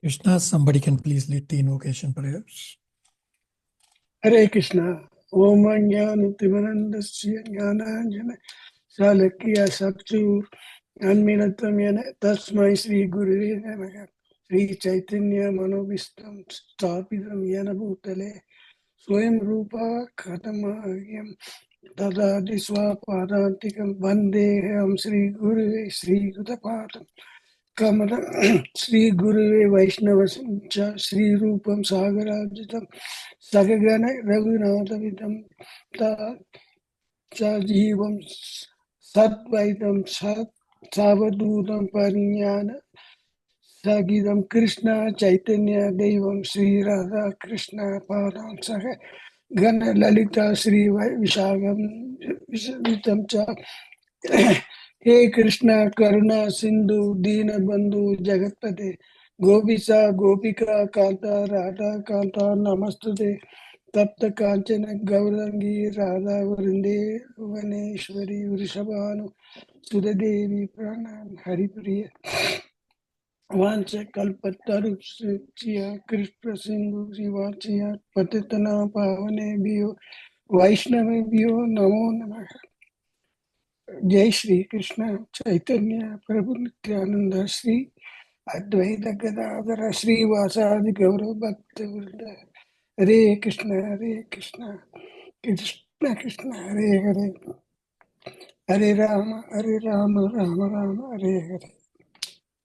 Krishna, somebody can please lead the invocation prayers. Hare Krishna. Om Jnana Timanandasya Jnananjana Salakya Satchur Anminatam Yana Tasmai Sri Gurave Namaha Sri Chaitanya Manobhistam Sthapitam Yana Bhutale Swayam Rupa Khatamahyam Tadadi Swapadantikam Vandeham Sri Gurave Sri Gutapatam Kamala Sri Gurave Vaishnavasancha Sri Rupam Sagarajitam Sagagana Raghunathavidam Ta Chajivam Satvaitam Savadutam Parinyana Sagidam Krishna Chaitanya Devam Sri Radha Krishna Padam Saga Gana Lalita Sri Vishagam Vitam Cha He Krishna Karuna Sindhu Dina Bandhu Jagatpate Gopisa Gopika Kanta Radha Kanta Namastude Tapta Kanchana Gaurangi Radha Vrinde Vaneshwari Vrishabhanu Sudadevi Pranam Haripriya Vancha Kalpatarupsiya Krishna Sindhu Sivachiya Patitana Pavane Bhiyo Vaishnava Bhiyo Namo Namaha Jai Shri Krishna Chaitanya Prabhu Nityananda Shri Advaita Gadadhara Shri Vasadi Gaurav Bhakta Vrinda Hare Krishna Krishna Krishna Hare Hare Hare Rama Rama Rama Hare Hare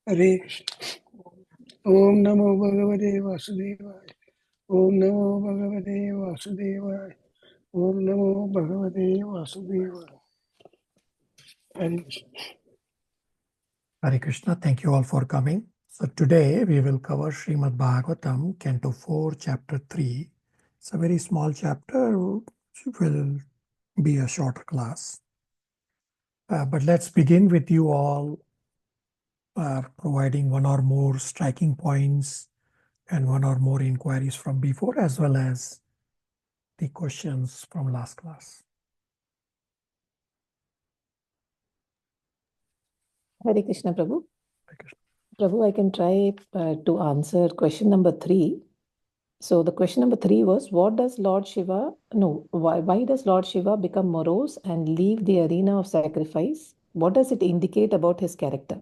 Hare Krishna Om Namo Bhagavate Vasudevaya Om Namo Bhagavate Vasudevaya Om Namo Bhagavate Vasudevaya Hare Krishna. Hare Krishna, thank you all for coming. So today we will cover Srimad Bhagavatam, Canto 4, Chapter 3. It's a very small chapter, which will be a shorter class. But let's begin with you all providing one or more striking points and one or more inquiries from before, as well as the questions from last class. Hare Krishna, Prabhu. Hare Krishna. Prabhu, I can try to answer question number 3. So the question number 3 was, what does Lord Shiva, why does Lord Shiva become morose and leave the arena of sacrifice? What does it indicate about his character?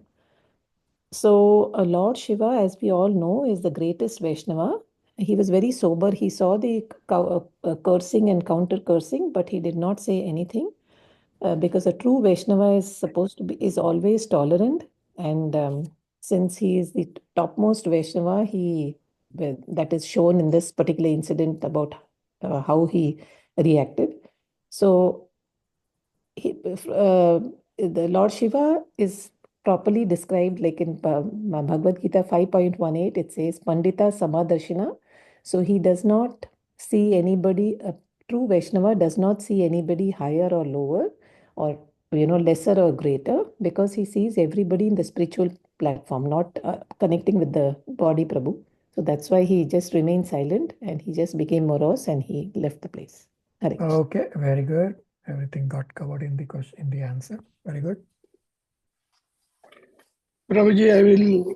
So Lord Shiva, as we all know, is the greatest Vaishnava. He was very sober. He saw the cursing and counter cursing, but he did not say anything. Because a true Vaishnava is always tolerant, and since he is the topmost Vaishnava, that is shown in this particular incident about how he reacted. So the Lord Shiva is properly described like in Bhagavad Gita 5.18. It says Pandita Samadarshina. So he does not see anybody. A true Vaishnava does not see anybody higher or lower, or lesser or greater, because he sees everybody in the spiritual platform, not connecting with the body, Prabhu. So that's why he just remained silent and he just became morose and he left the place. Hare Krishna. Okay, very good. Everything got covered in the question, in the answer. Very good. Prabhuji, I will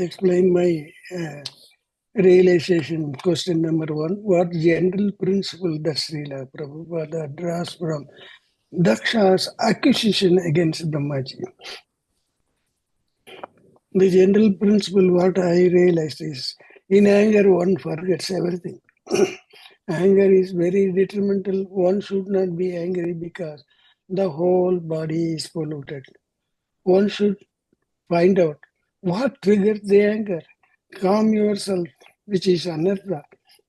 explain my realization. Question number 1. What general principle does Srila Prabhupada draws from Daksha's accusation against Brahmaji? The general principle what I realized is, in anger one forgets everything. Anger is very detrimental. One should not be angry because the whole body is polluted. One should find out what triggers the anger. Calm yourself, which is anartha,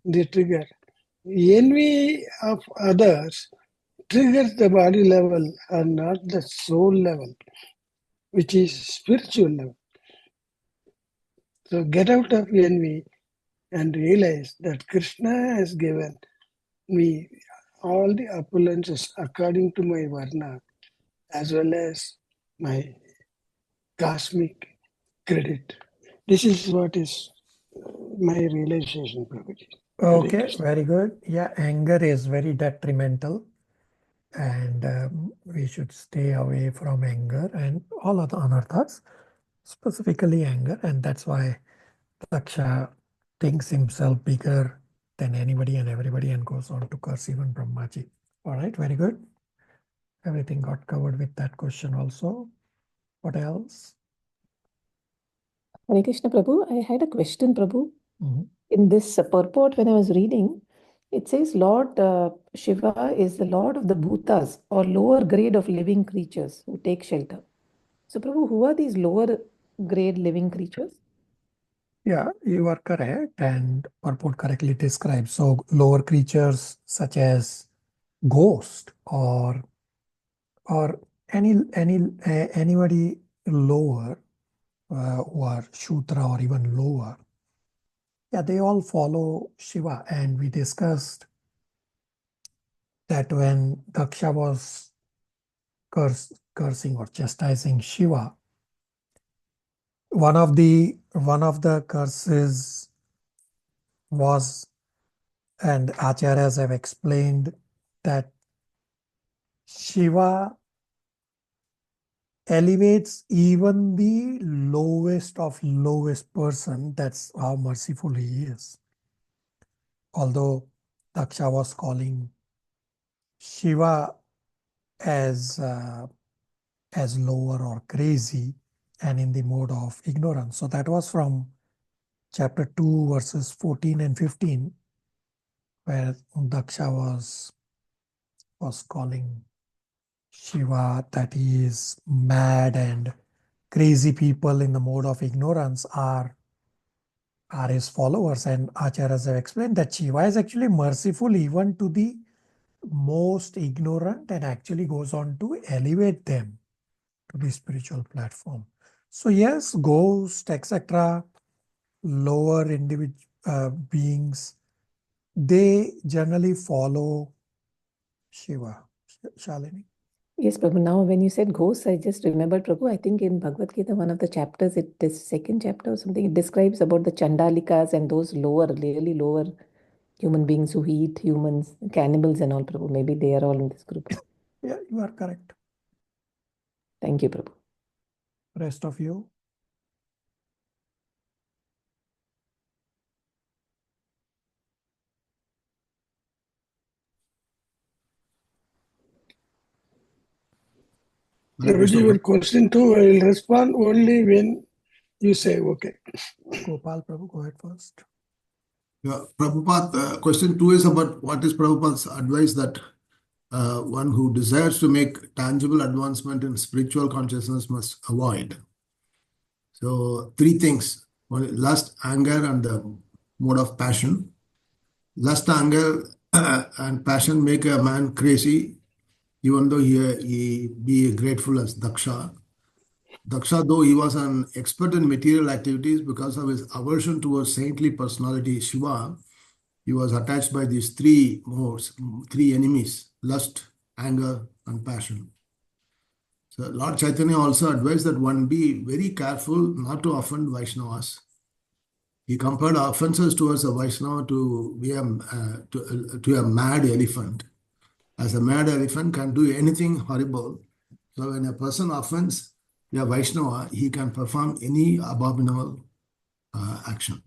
the trigger. Envy of others triggers the body level and not the soul level, which is spiritual level. So get out of envy and realize that Krishna has given me all the opulences according to my varna, as well as my cosmic credit. This is what is my realization, Prabhuji. Okay, very good. Yeah, anger is very detrimental, and we should stay away from anger and all other anarthas. specifically anger, and that's why Daksha thinks himself bigger than anybody and everybody and goes on to curse even Brahmaji. All right, very good. Everything got covered with that question also. What else? Hare Krishna Prabhu, I had a question, Prabhu. Mhm. In this purport, when I was reading, it says Lord Shiva is the Lord of the Bhutas, or lower grade of living creatures who take shelter. So, Prabhu, who are these lower grade living creatures? Yeah, you are correct, and purport correctly describes. So lower creatures such as ghost or anybody lower who are Shudra or even lower, yeah, they all follow Shiva. And we discussed that when Daksha was cursing or chastising Shiva, one of the curses was, and acharyas have explained that Shiva elevates even the lowest of lowest person. That's how merciful he is. Although Daksha was calling Shiva as lower or crazy and in the mode of ignorance. So that was from chapter 2 verses 14 and 15, where Daksha was calling Shiva that he is mad, and crazy people in the mode of ignorance are his followers. And acharyas have explained that Shiva is actually merciful even to the most ignorant and actually goes on to elevate them to the spiritual platform. So yes, ghosts, etc., lower beings, they generally follow Shiva. Shalini. Yes, Prabhu. Now, when you said ghosts, I just remembered, Prabhu, I think in Bhagavad Gita, one of the chapters, this second chapter or something, it describes about the Chandalikas and those lower, really lower human beings who eat humans, cannibals and all, Prabhu. Maybe they are all in this group. Yeah, you are correct. Thank you, Prabhu. Rest of you. Prabhuji, your question too, I will respond only when you say okay. Gopal Prabhu, go ahead first. Yeah, Prabhupada, question 2 is about what is Prabhupada's advice that one who desires to make tangible advancement in spiritual consciousness must avoid. So 3 things: one, lust, anger, and the mode of passion. Lust, anger, and passion make a man crazy, even though he be grateful as Daksha. Daksha, though he was an expert in material activities, because of his aversion towards saintly personality Shiva, he was attached by these 3 modes, 3 enemies: lust, anger, and passion. So Lord Chaitanya also advised that one be very careful not to offend Vaishnavas. He compared offenses towards a Vaishnava to a mad elephant. As a mad elephant can do anything horrible, so when a person offends a Vaishnava, he can perform any abominable action.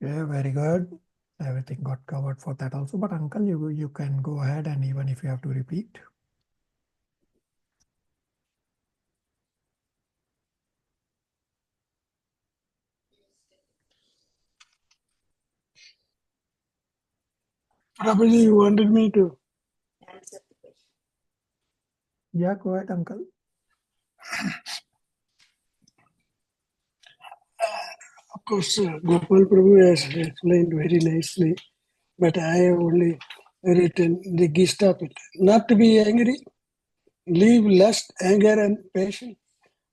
Yeah, very good. Everything got covered for that also. But uncle, you can go ahead, and even if you have to repeat. Prabhuji, you wanted me to. Yeah, go ahead, uncle. Of course, Gopal Prabhu has explained very nicely, but I have only written the gist of it. Not to be angry, leave lust, anger, and passion.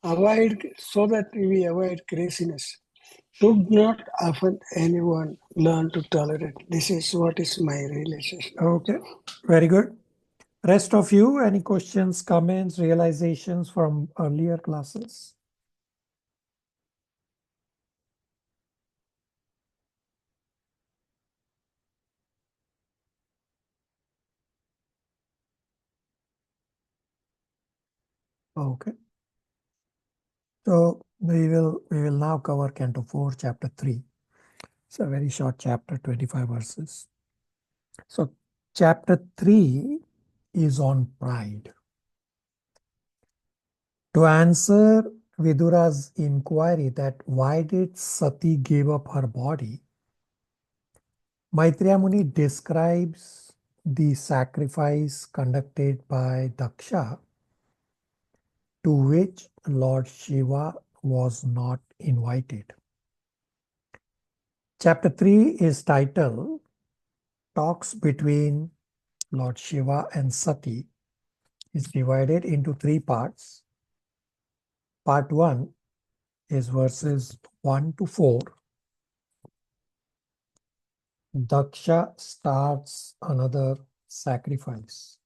Avoid so that we avoid craziness. Should not offend anyone. Learn to tolerate. This is what is my relationship. Okay, very good. Rest of you, any questions, comments, realizations from earlier classes? Okay. So We will now cover Canto 4, Chapter 3. It's a very short chapter, 25 verses. So, Chapter 3 is on pride. To answer Vidura's inquiry that why did Sati give up her body, Maitreya Muni describes the sacrifice conducted by Daksha, to which Lord Shiva was not invited. Chapter 3 is titled Talks Between Lord Shiva and Sati. Is divided into 3 parts. Part 1 is verses 1 to 4. Daksha starts another sacrifice.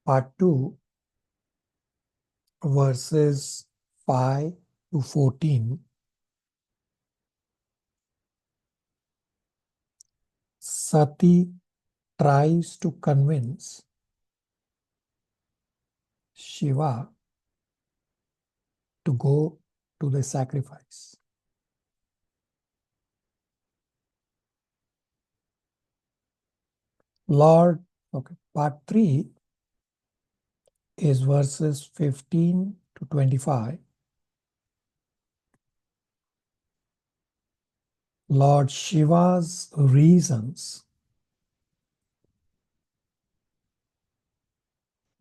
Part 2, verses 5 to 14. Sati tries to convince Shiva to go to the sacrifice. Part 3 is verses 15 to 25. Lord Shiva's reasons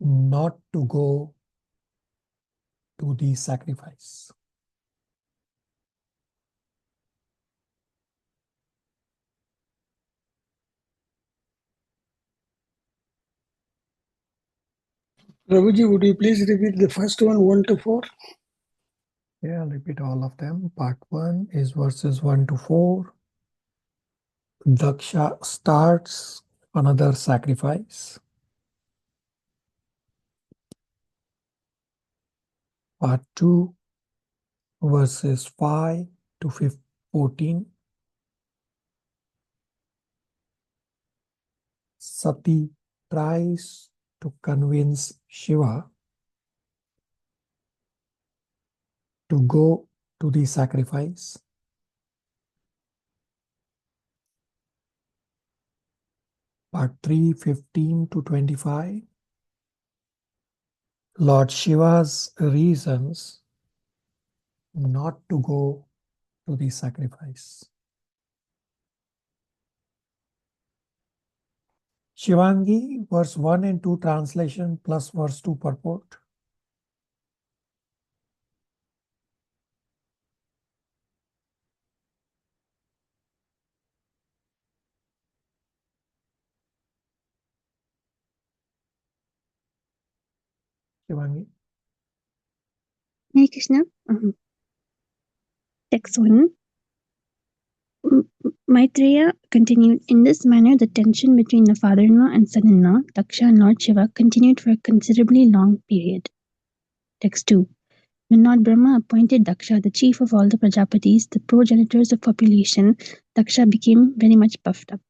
not to go to the sacrifice. Prabhuji, would you please repeat the first one, 1 to 4? Yeah, I'll repeat all of them. Part 1 is verses 1 to 4. Daksha starts another sacrifice. Part 2, verses 5 to 14. Sati tries to convince Shiva to go to the sacrifice. Part 3, 15 to 25. Lord Shiva's reasons not to go to the sacrifice. Shivangi, verse 1 and 2 translation plus verse 2 purport. Shivangi. Hare Krishna. Text 1. Maitreya continued, in this manner the tension between the father-in-law and son-in-law, Daksha and Lord Shiva, continued for a considerably long period. Text 2. When Lord Brahma appointed Daksha the chief of all the Prajapatis, the progenitors of population, Daksha became very much puffed up.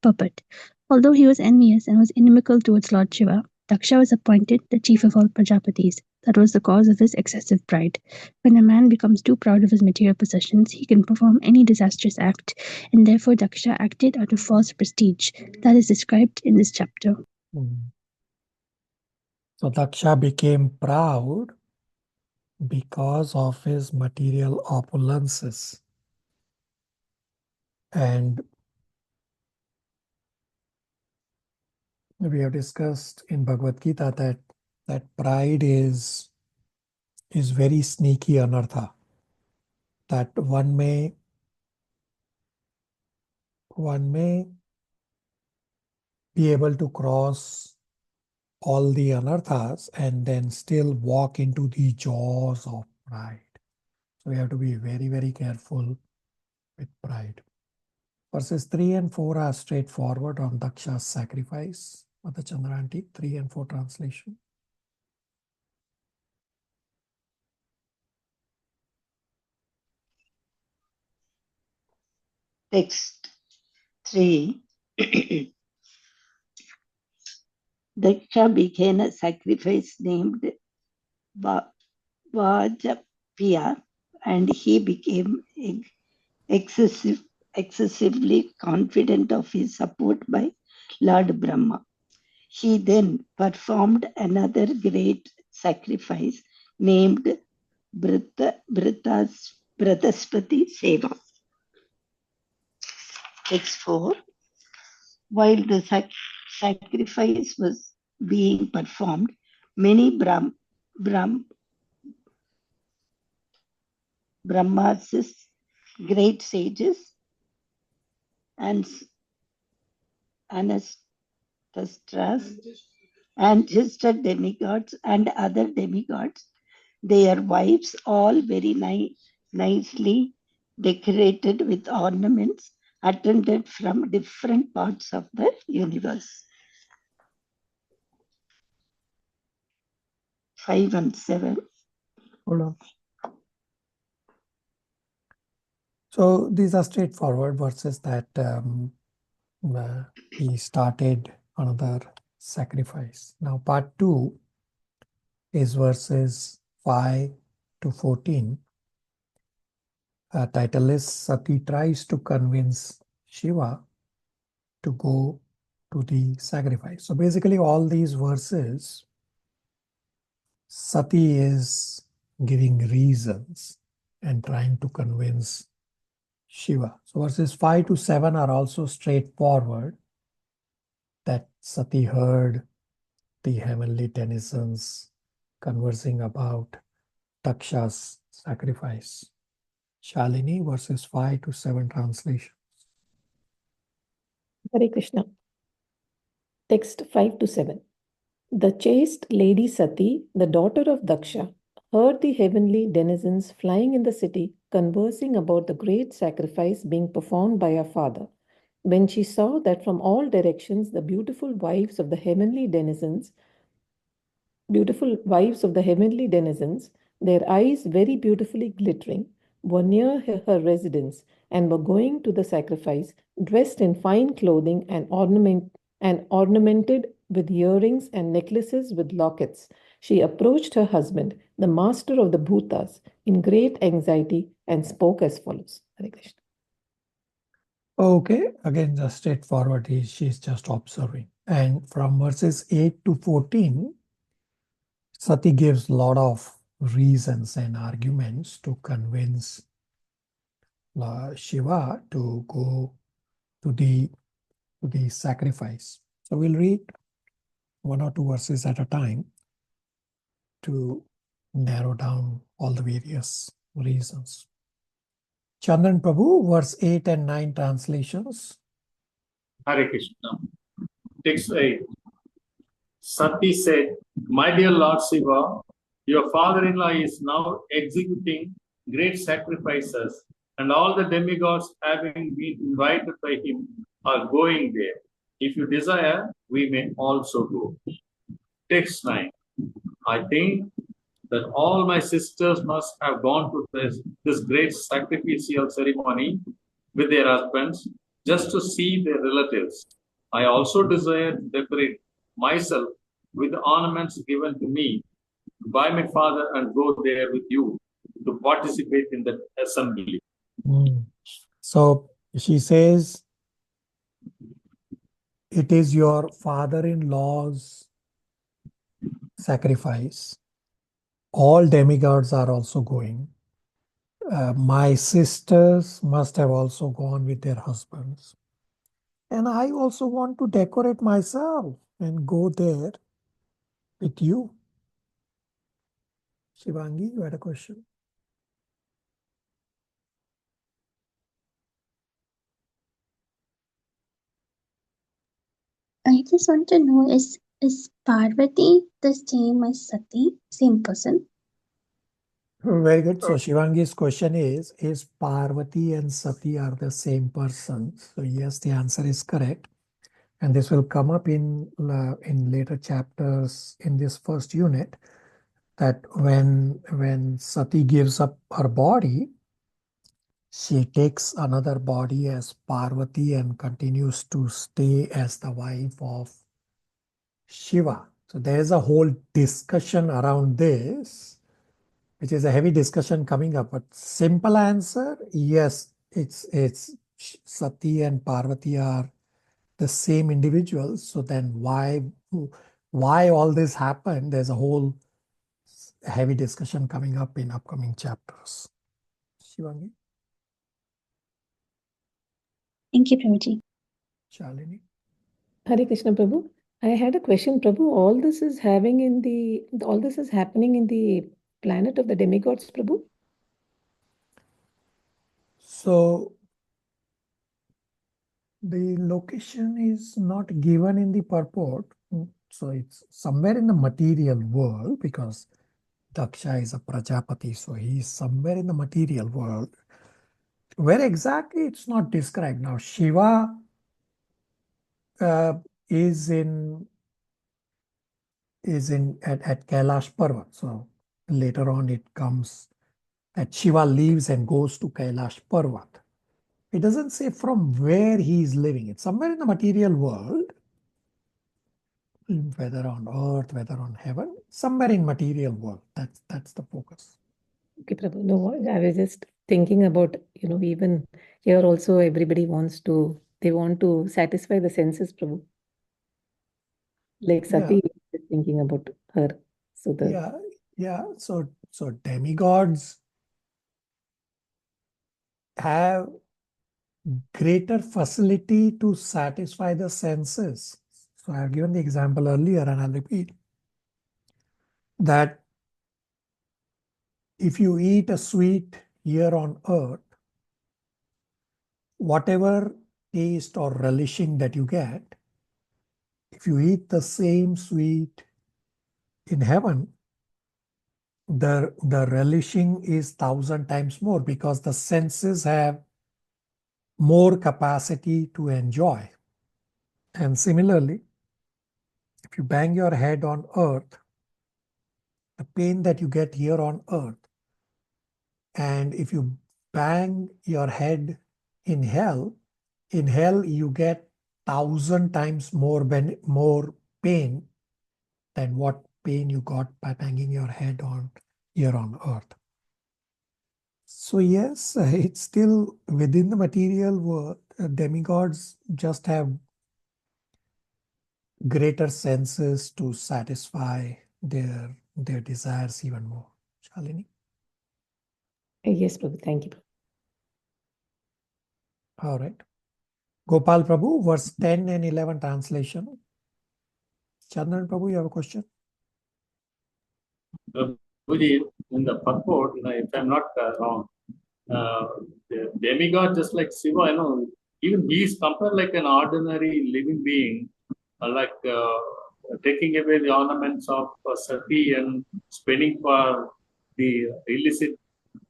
Puppet. Although he was envious and was inimical towards Lord Shiva, Daksha was appointed the chief of all Prajapatis. That was the cause of his excessive pride. When a man becomes too proud of his material possessions, he can perform any disastrous act, and therefore Daksha acted out of false prestige. That is described in this chapter. So Daksha became proud because of his material opulences. And we have discussed in Bhagavad Gita that pride is very sneaky anartha. That one may be able to cross all the anarthas and then still walk into the jaws of pride. So we have to be very, very careful with pride. Verses 3 and 4 are straightforward on Daksha's sacrifice. Mother Chandranti, 3 and 4 translation. Text 3. Daksha began a sacrifice named Vajapaya, and he became excessively confident of his support by Lord Brahma. He then performed another great sacrifice named Brataspati Seva. Text 4. While the sacrifice was being performed, many Brahmas, great sages, and ancestors, ancestor demigods, and other demigods, their wives, all very nicely decorated with ornaments, attended from different parts of the universe. 5 and 7. Hold on. So these are straightforward verses that he started another sacrifice. Now part 2 is verses 5 to 14. Title is Sati tries to convince Shiva to go to the sacrifice. So basically all these verses, Sati is giving reasons and trying to convince Shiva. So verses 5 to 7 are also straightforward, that Sati heard the heavenly denizens conversing about Daksha's sacrifice. Shalini, verses 5 to 7 translation. Hare Krishna. Text 5 to 7. The chaste lady Sati, the daughter of Daksha, heard the heavenly denizens flying in the city conversing about the great sacrifice being performed by her father. When she saw that from all directions the beautiful wives of the heavenly denizens, their eyes very beautifully glittering, were near her residence and were going to the sacrifice, dressed in fine clothing and ornamented with earrings and necklaces with lockets, she approached her husband, the master of the bhutas, in great anxiety and spoke as follows. Hare Krishna. Okay, again, just straightforward. She's just observing. And from verses 8 to 14, Sati gives a lot of reasons and arguments to convince Shiva to go to the sacrifice. So we'll read 1 or 2 verses at a time to narrow down all the various reasons. Chandran Prabhu, verse 8 and 9 translations. Hare Krishna. Text 8. Sati said, My dear Lord Shiva, your father-in-law is now executing great sacrifices, and all the demigods having been invited by him are going there. If you desire, we may also go. Text 9. I think that all my sisters must have gone to this great sacrificial ceremony with their husbands just to see their relatives. I also desire to decorate myself with the ornaments given to me by my father and go there with you to participate in the assembly. So she says, it is your father-in-law's sacrifice. All demigods are also going. My sisters must have also gone with their husbands. And I also want to decorate myself and go there with you. Shivangi, you had a question? I just want to know, is Parvati the same as Sati, same person? Very good. So Shivangi's question is Parvati and Sati are the same person? So yes, the answer is correct. And this will come up in later chapters in this first unit, that when Sati gives up her body, she takes another body as Parvati and continues to stay as the wife of Shiva. So there is a whole discussion around this, which is a heavy discussion coming up. But simple answer, yes, it's Sati and Parvati are the same individuals. So then why all this happened? There's a whole heavy discussion coming up in upcoming chapters. Shivangi, Thank you, Prabhuji. Shalini. Hare Krishna Prabhu. I had a question, Prabhu. All this is happening in the planet of the demigods, Prabhu? So the location is not given in the purport. So it's somewhere in the material world, because Daksha is a Prajapati, so he's somewhere in the material world. Where exactly, it's not described. Now, Shiva is at Kailash Parvat. So later on it comes that Shiva leaves and goes to Kailash Parvat. It doesn't say from where he is living. It's somewhere in the material world, whether on earth, whether on heaven, somewhere in material world. That's the focus. Okay, Prabhu. No, I was just thinking about, even here also everybody they want to satisfy the senses, Prabhu. Like Sati is thinking about her. So So demigods have greater facility to satisfy the senses. So I have given the example earlier, and I'll repeat that if you eat a sweet here on earth, whatever taste or relishing that you get, if you eat the same sweet in heaven, the relishing is 1,000 times more, because the senses have more capacity to enjoy. And similarly, if you bang your head on earth, the pain that you get here on earth, and if you bang your head in hell you get 1,000 times more pain than what pain you got by banging your head here on earth. So yes, it's still within the material world. Demigods just have greater senses to satisfy their desires even more. Shalini? yes, Prabhu. Thank you, Prabhu. All right. Gopal Prabhu, verse 10 and 11 translation. Chandran Prabhu, you have a question? Prabhuji, in the purport, if I'm not wrong, the demigod, just like Shiva, even he is compared like an ordinary living being, taking away the ornaments of Sati and spending for the illicit,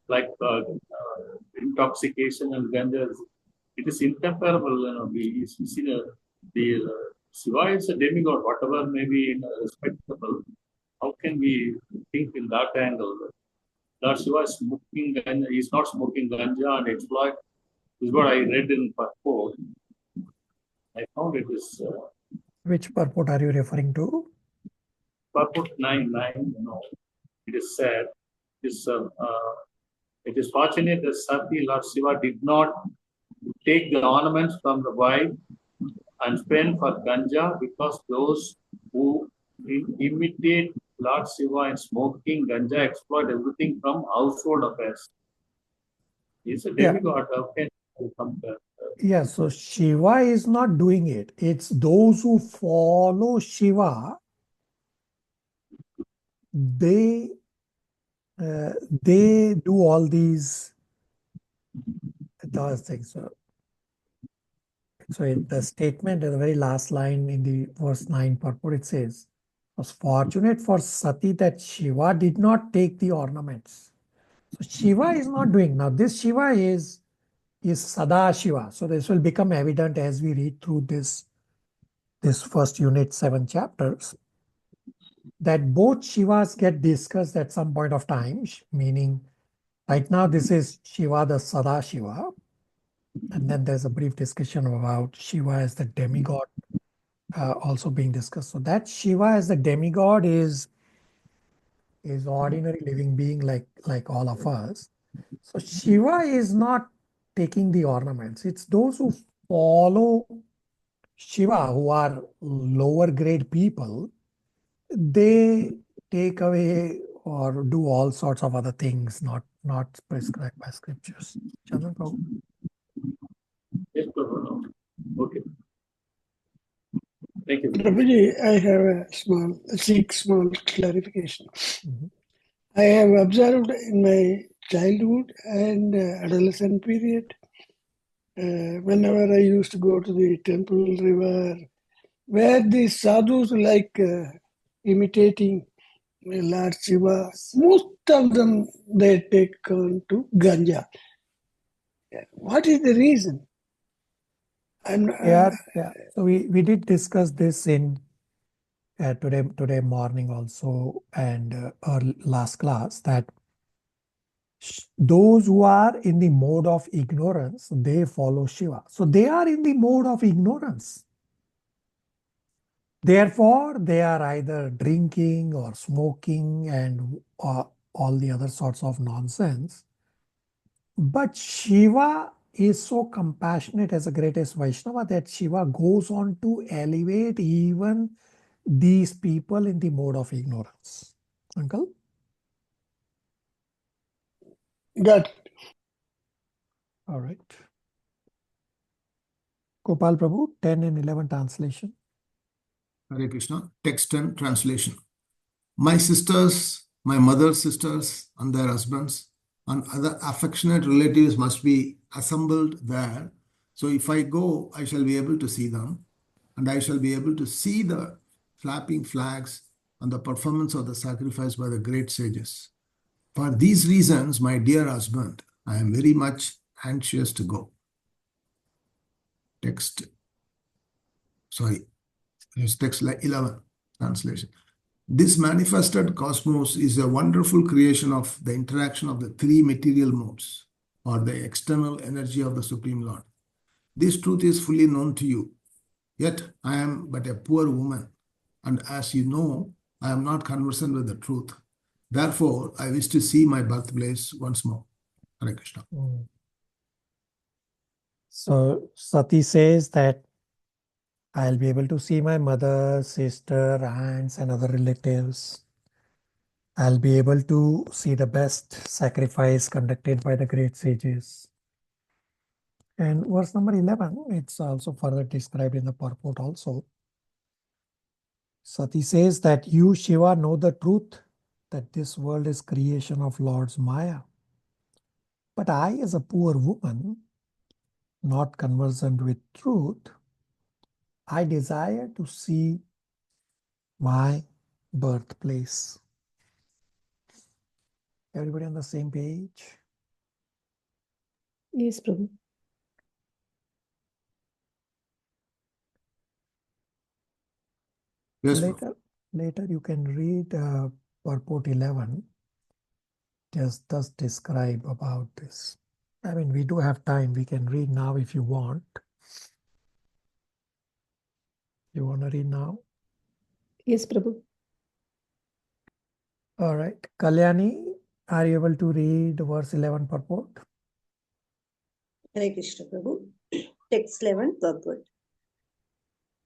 like intoxication and ganjas. It is incomparable. We see the Shiva is a demigod, whatever may be respectable. How can we think in that angle? Lord Shiva is smoking ganja, he's not smoking ganja and exploit. This is what I read in purport. I found it is. Which purport are you referring to? Purport 9:9. It is said, it is fortunate that Sati, Lord Shiva, did not take the ornaments from the wife and spend for ganja, because those who imitate Lord Shiva in smoking ganja exploit everything from household affairs. He's a demigod. How can you compare? Yeah, so Shiva is not doing it. It's those who follow Shiva. They do all these things. So in the statement, in the very last line in the verse 9 purport, it says, "It was fortunate for Sati that Shiva did not take the ornaments." So Shiva is not doing. Now this Shiva is Sada Shiva. So this will become evident as we read through this first unit, 7 chapters, that both Shivas get discussed at some point of time, meaning right now this is Shiva, the Sada Shiva, and then there's a brief discussion about Shiva as the demigod also being discussed. So that Shiva as the demigod is ordinary living being like all of us. So Shiva is not taking the ornaments. It's those who follow Shiva, who are lower grade people, they take away or do all sorts of other things not prescribed by scriptures. Chandran Prabhu? Yes, Prabhu. Okay. Thank you. Prabhuji, I have a small clarification. Mhm. I have observed in my childhood and adolescent period, whenever I used to go to the temple river, where the sadhus like imitating Lord Shiva, most of them they take on to ganja. What is the reason? Yeah. So we did discuss this in today morning also and last class, that those who are in the mode of ignorance, they follow Shiva. So they are in the mode of ignorance. Therefore, they are either drinking or smoking and all the other sorts of nonsense. But Shiva is so compassionate as the greatest Vaishnava that Shiva goes on to elevate even these people in the mode of ignorance. Uncle? Got it. All right. Gopal Prabhu, 10 and 11 translation. Hare Krishna. Text and translation. My sisters, my mother's sisters and their husbands and other affectionate relatives must be assembled there. So if I go, I shall be able to see them, and I shall be able to see the flapping flags and the performance of the sacrifice by the great sages. For these reasons, my dear husband, I am very much anxious to go. Text. Sorry. It's text 11 translation. This manifested cosmos is a wonderful creation of the interaction of the three material modes, or the external energy of the Supreme Lord. This truth is fully known to you. Yet I am but a poor woman, and as you know, I am not conversant with the truth. Therefore, I wish to see my birthplace once more. Hare Krishna. So Sati says that I'll be able to see my mother, sister, aunts, and other relatives. I'll be able to see the best sacrifice conducted by the great sages. And verse number 11, it's also further described in the purport also. Sati says that you, Shiva, know the truth, that this world is creation of Lord's Maya. But I, as a poor woman, not conversant with truth, I desire to see my birthplace. Everybody on the same page? Yes, Prabhu. Yes, Later you can read purport 11. Just does describe about this. I mean, we do have time. We can read now if you want. You want to read now? Yes, Prabhu. All right. Kalyani, are you able to read verse 11 purport? Hare Krishna Prabhu. Text 11 purport.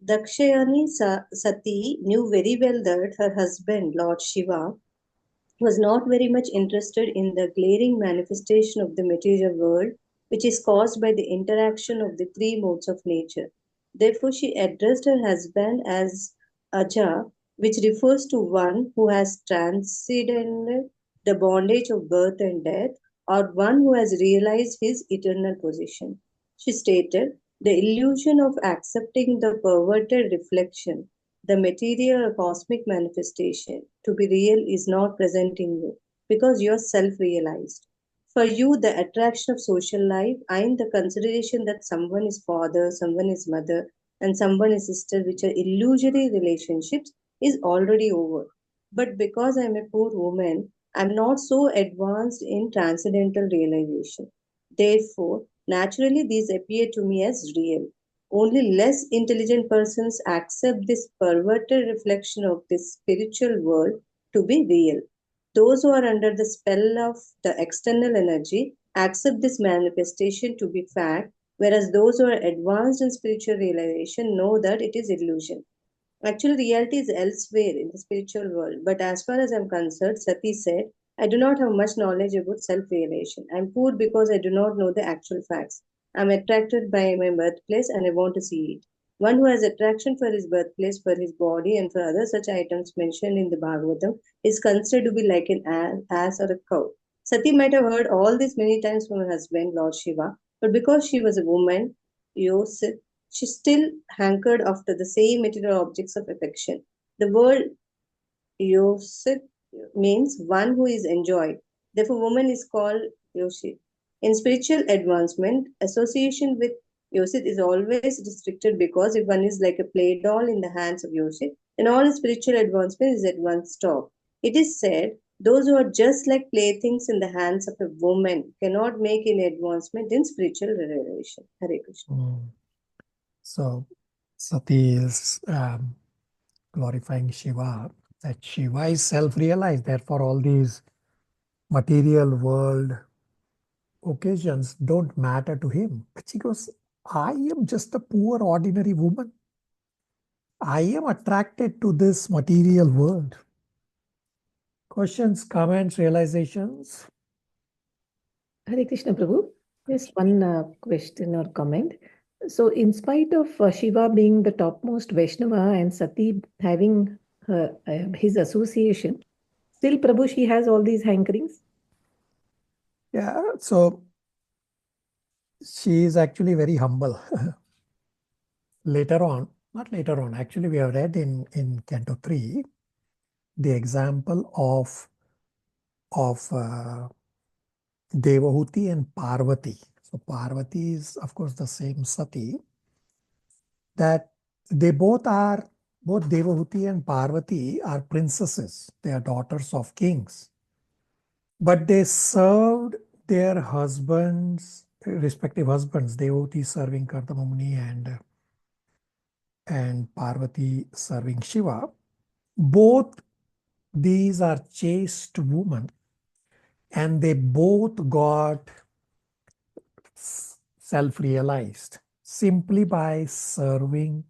Dakshayani Sati knew very well that her husband, Lord Shiva, was not very much interested in the glaring manifestation of the material world, which is caused by the interaction of the three modes of nature. Therefore, she addressed her husband as Aja, which refers to one who has transcended the bondage of birth and death, or one who has realized his eternal position. She stated, the illusion of accepting the perverted reflection, the material or cosmic manifestation, to be real is not present in you because you are self-realized. For you, the attraction of social life and the consideration that someone is father, someone is mother, and someone is sister, which are illusory relationships, is already over. But because I am a poor woman, I am not so advanced in transcendental realization. Therefore, naturally, these appear to me as real. Only less intelligent persons accept this perverted reflection of this spiritual world to be real. Those who are under the spell of the external energy accept this manifestation to be fact, whereas those who are advanced in spiritual realization know that it is illusion. Actual reality is elsewhere in the spiritual world, but as far as I'm concerned, Sati said, I do not have much knowledge about self realization. I'm poor because I do not know the actual facts. I'm attracted by my birthplace and I want to see it. One who has attraction for his birthplace, for his body, and for other such items mentioned in the Bhagavatam is considered to be like an ass or a cow. Sati might have heard all this many times from her husband, Lord Shiva, but because she was a woman, Yosef, she still hankered after the same material objects of affection. The word Yosef means one who is enjoyed. Therefore, woman is called Yoshit. In spiritual advancement, association with Yoshit is always restricted because if one is like a play doll in the hands of Yoshit, then all spiritual advancement is at one stop. It is said, those who are just like playthings in the hands of a woman cannot make any advancement in spiritual revelation. Hare Krishna. So Sati is glorifying Shiva, that Shiva is self-realized, therefore all these material world occasions don't matter to him. But she goes, I am just a poor ordinary woman. I am attracted to this material world. Questions, comments, realizations? Hare Krishna Prabhu. Just one question or comment. So, in spite of Shiva being the topmost Vaishnava and Sati having his association, still Prabhu, she has all these hankerings? Yeah, so she is actually very humble. Later on, not later on, actually we have read in Canto 3, the example of Devahuti and Parvati. So Parvati is, of course, the same Sati, that they both Devahuti and Parvati are princesses. They are daughters of kings. But they served their husbands, respective husbands, Devahuti serving Kardamamuni and Parvati serving Shiva. Both these are chaste women, and they both got self-realized simply by serving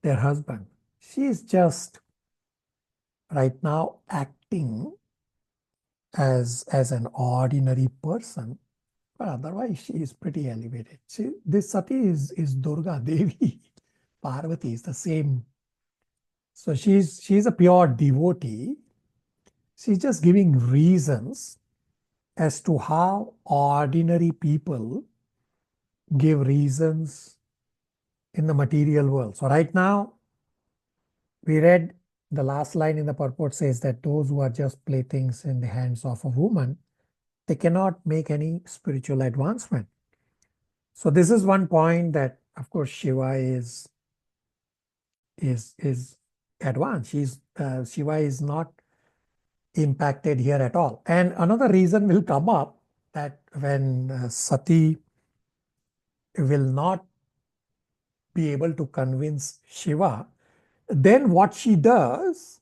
their husband. She is just right now acting as an ordinary person, but otherwise she is pretty elevated. This Sati is Durga Devi. Parvati is the same. So she's a pure devotee. She's just giving reasons as to how ordinary people give reasons in the material world. So right now, we read the last line in the purport says that those who are just playthings in the hands of a woman, they cannot make any spiritual advancement. So this is one point that, of course, Shiva is advanced. Shiva is not impacted here at all. And another reason will come up that when Sati will not be able to convince Shiva, then what she does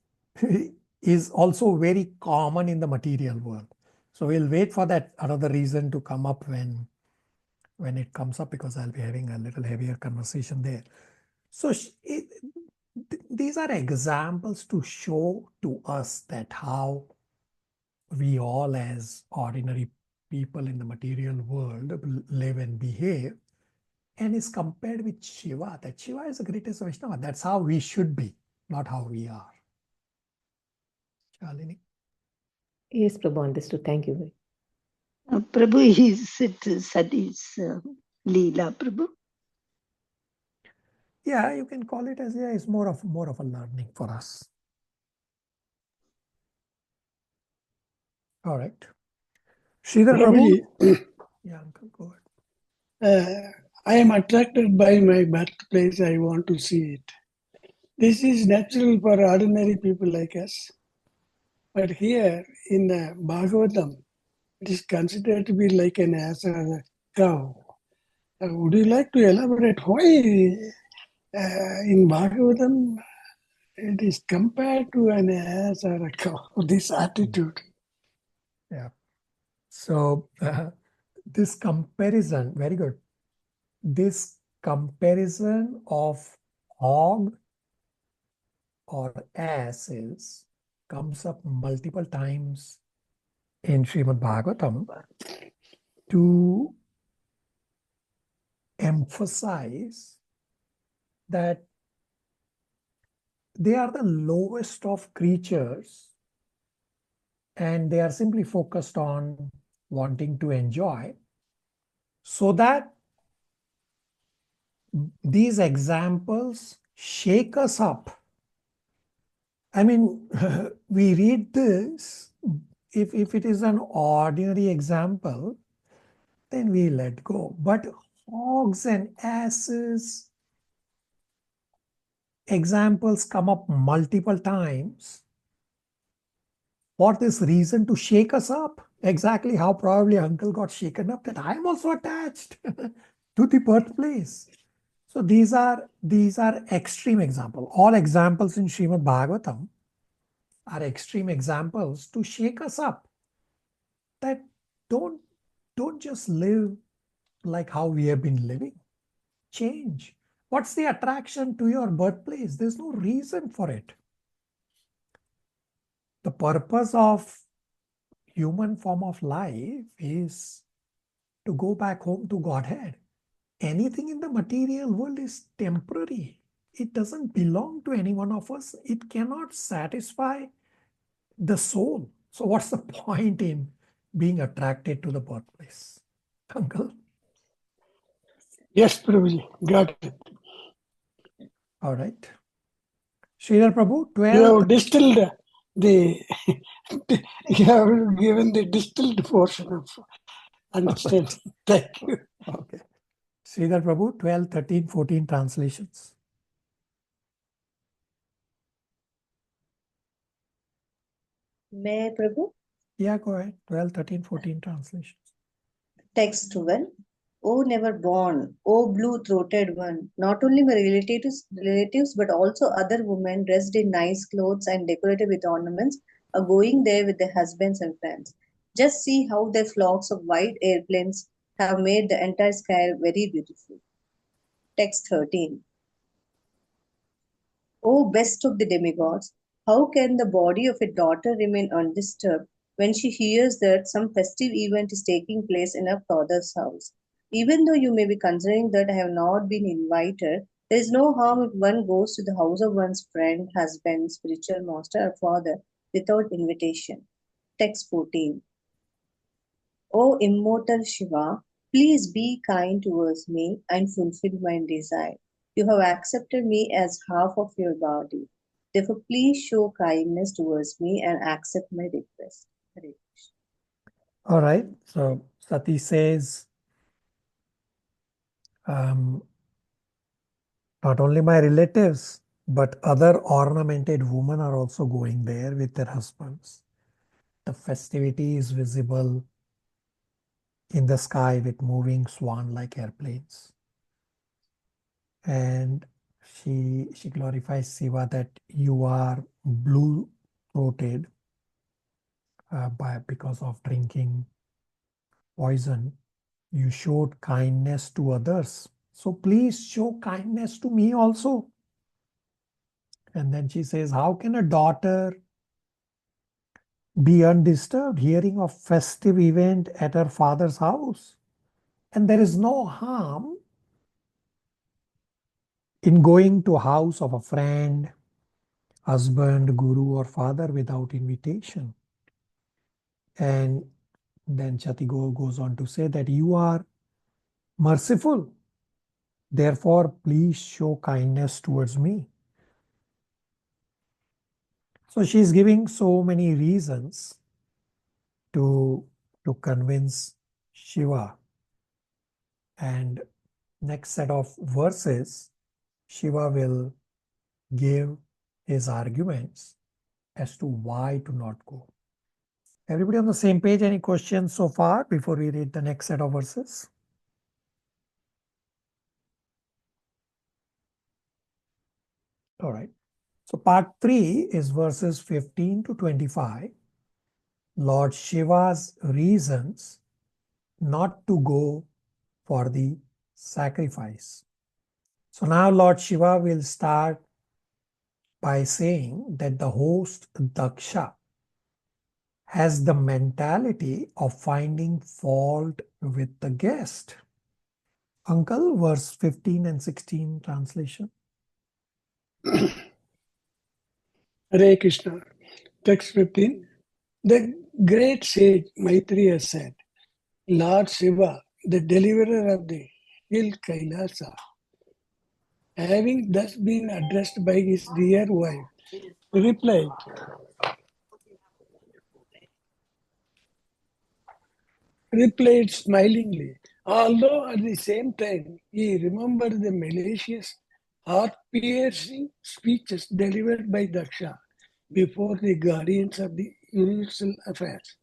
is also very common in the material world. So we'll wait for that another reason to come up when it comes up, because I'll be having a little heavier conversation there. So these are examples to show to us that how we all as ordinary people in the material world live and behave, and is compared with Shiva, that Shiva is the greatest Vaishnava. That's how we should be, not how we are. Shalini? Yes, Prabhu, understood. Thank you. Prabhu, is it Sati's Leela, Prabhu? Yeah, you can call it as, yeah, it's more of a learning for us. All right. Sridhar Prabhu? Yeah, Uncle, go ahead. I am attracted by my birthplace. I want to see it. This is natural for ordinary people like us. But here in Bhagavatam, it is considered to be like an ass or a cow. Would you like to elaborate why in Bhagavatam it is compared to an ass or a cow, this attitude? Yeah. So this comparison, very good. This comparison of hog or asses comes up multiple times in Srimad Bhagavatam to emphasize that they are the lowest of creatures and they are simply focused on wanting to enjoy, so that these examples shake us up. I mean, we read this, if it is an ordinary example, then we let go. But hogs and asses examples come up multiple times for this reason, to shake us up. Exactly how probably uncle got shaken up, that I am also attached to the birthplace. So these are extreme examples. All examples in Srimad Bhagavatam are extreme examples to shake us up. That don't just live like how we have been living. Change. What's the attraction to your birthplace? There's no reason for it. The purpose of human form of life is to go back home to Godhead. Anything in the material world is temporary. It doesn't belong to any one of us. It cannot satisfy the soul. So what's the point in being attracted to the birthplace? Uncle? Yes, Prabhuji, got it. All right. Sridhar Prabhu, You 12th. have distilled the, you have given the distilled portion of understanding. Thank you. Okay. Sridhar Prabhu, 12, 13, 14 translations. May I, Prabhu? Yeah, go ahead. 12, 13, 14 translations. Text 12. O never born, O blue-throated one, not only my relatives but also other women dressed in nice clothes and decorated with ornaments are going there with their husbands and friends. Just see how their flocks of white airplanes have made the entire sky very beautiful. Text 13. O best of the demigods, how can the body of a daughter remain undisturbed when she hears that some festive event is taking place in her father's house? Even though you may be considering that I have not been invited, there is no harm if one goes to the house of one's friend, husband, spiritual master, or father without invitation. Text 14. O immortal Shiva, please be kind towards me and fulfill my desire. You have accepted me as half of your body. Therefore, please show kindness towards me and accept my request. Hare Krishna. All right. So Sati says, not only my relatives, but other ornamented women are also going there with their husbands. The festivity is visible in the sky with moving swan-like airplanes. And she glorifies Shiva that you are blue-throated because of drinking poison. You showed kindness to others. So please show kindness to me also. And then she says, how can a daughter be undisturbed hearing of festive event at her father's house? And there is no harm in going to house of a friend, husband, guru, or father without invitation. And then Chatigo goes on to say that you are merciful. Therefore, please show kindness towards me. So she's giving so many reasons to convince Shiva. And next set of verses, Shiva will give his arguments as to why to not go. Everybody on the same page? Any questions so far before we read the next set of verses? All right. So part 3 is verses 15 to 25. Lord Shiva's reasons not to go for the sacrifice. So now Lord Shiva will start by saying that the host Daksha has the mentality of finding fault with the guest. Uncle, verse 15 and 16 translation. Hare Krishna. Text 15. The great sage Maitreya said, Lord Shiva, the deliverer of the hill Kailasa, having thus been addressed by his dear wife, replied smilingly, although at the same time he remembered the malicious, heart-piercing speeches delivered by Daksha before the guardians of the universal affairs.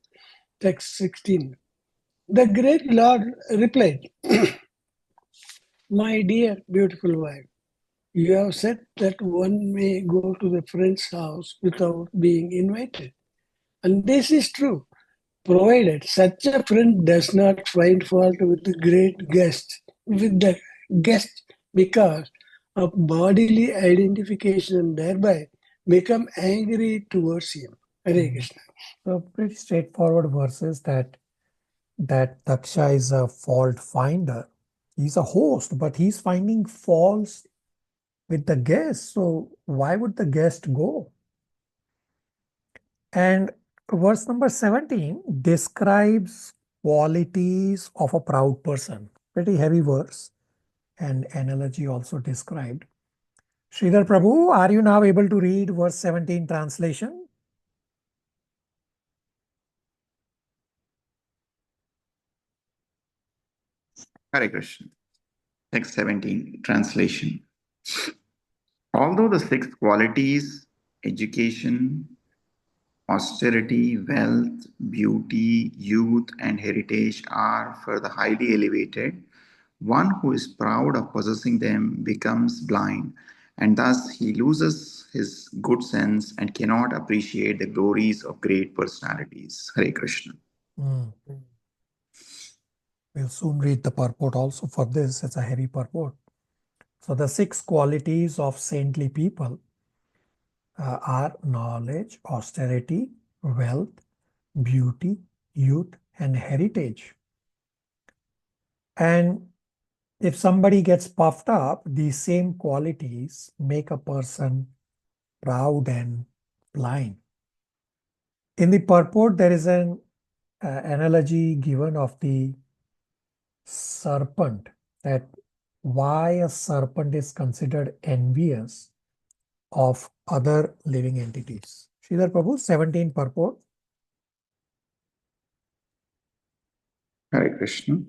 Text 16. The great Lord replied, My dear beautiful wife, you have said that one may go to the friend's house without being invited. And this is true, provided such a friend does not find fault with the guest because of bodily identification and thereby become angry towards him. Hare Krishna. So pretty straightforward verses that Daksha is a fault finder. He's a host, but he's finding faults with the guest. So why would the guest go? And verse number 17 describes qualities of a proud person. Pretty heavy verse and analogy also described. Sridhar Prabhu, are you now able to read verse 17 translation? Hare Krishna. Text 17, translation. Although the 6 qualities, education, austerity, wealth, beauty, youth, and heritage are for the highly elevated, one who is proud of possessing them becomes blind, and thus he loses his good sense and cannot appreciate the glories of great personalities. Hare Krishna. We'll soon read the purport also for this. It's a heavy purport. So the 6 qualities of saintly people are knowledge, austerity, wealth, beauty, youth, and heritage. And if somebody gets puffed up, these same qualities make a person proud and blind. In the purport, there is an analogy given of the serpent, that why a serpent is considered envious of other living entities. Sridhar Prabhu, 17 purport. Hare Krishna.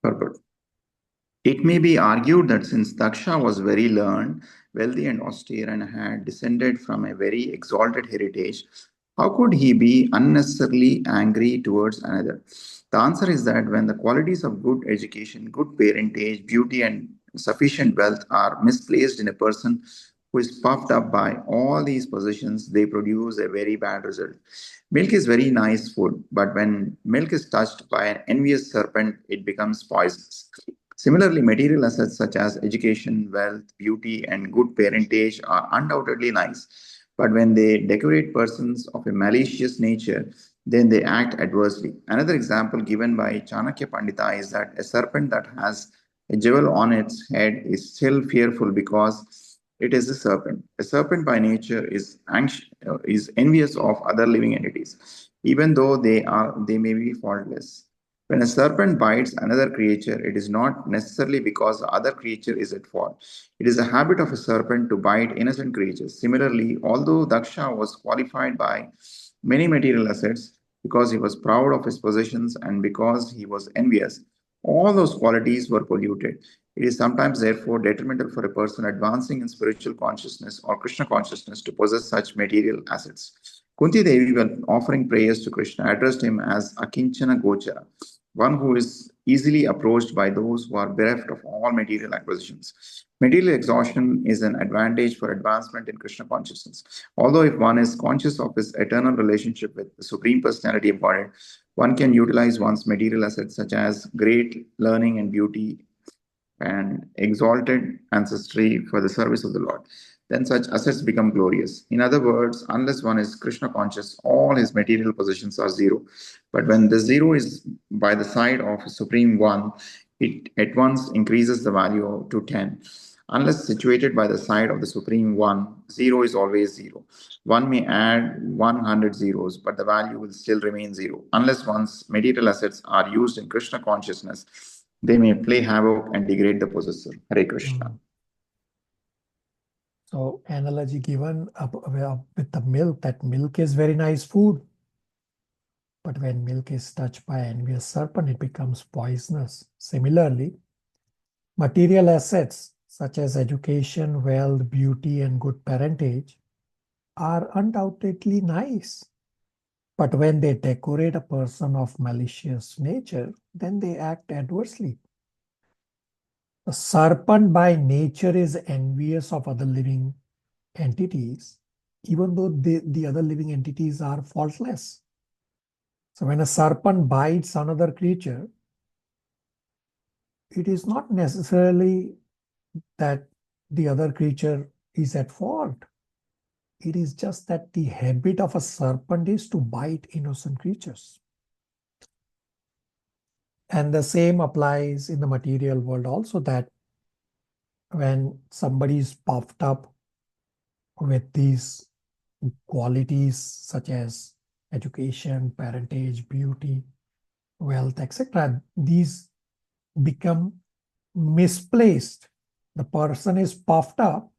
Purport. It may be argued that since Daksha was very learned, wealthy and austere and had descended from a very exalted heritage, how could he be unnecessarily angry towards another? The answer is that when the qualities of good education, good parentage, beauty, and sufficient wealth are misplaced in a person who is puffed up by all these possessions, they produce a very bad result. Milk is very nice food, but when milk is touched by an envious serpent, it becomes poisonous. Similarly, material assets such as education, wealth, beauty, and good parentage are undoubtedly nice. But when they decorate persons of a malicious nature, then they act adversely. Another example given by Chanakya Pandita is that a serpent that has a jewel on its head is still fearful because it is a serpent. A serpent by nature is envious of other living entities, even though they may be faultless. When a serpent bites another creature, it is not necessarily because the other creature is at fault. It is a habit of a serpent to bite innocent creatures. Similarly, although Daksha was qualified by many material assets because he was proud of his possessions and because he was envious, all those qualities were polluted. It is sometimes therefore detrimental for a person advancing in spiritual consciousness or Krishna consciousness to possess such material assets. Kunti Devi, while offering prayers to Krishna, addressed him as Akinchana Gochara, one who is easily approached by those who are bereft of all material acquisitions. Material exhaustion is an advantage for advancement in Krishna consciousness. Although if one is conscious of his eternal relationship with the Supreme Personality of Godhead, one can utilize one's material assets such as great learning and beauty and exalted ancestry for the service of the Lord. Then such assets become glorious. In other words, unless one is Krishna conscious, all his material possessions are zero. But when the zero is by the side of Supreme One, it at once increases the value to 10. Unless situated by the side of the Supreme One, zero is always zero. One may add 100 zeros, but the value will still remain zero. Unless one's material assets are used in Krishna consciousness, they may play havoc and degrade the possessor. Hare Krishna. So analogy given with the milk, that milk is very nice food. But when milk is touched by envious serpent, it becomes poisonous. Similarly, material assets such as education, wealth, beauty, and good parentage are undoubtedly nice. But when they decorate a person of malicious nature, then they act adversely. The serpent by nature is envious of other living entities, even though the other living entities are faultless. So when a serpent bites another creature, it is not necessarily that the other creature is at fault. It is just that the habit of a serpent is to bite innocent creatures. And the same applies in the material world also, that when somebody is puffed up with these qualities such as education, parentage, beauty, wealth, etc., these become misplaced. The person is puffed up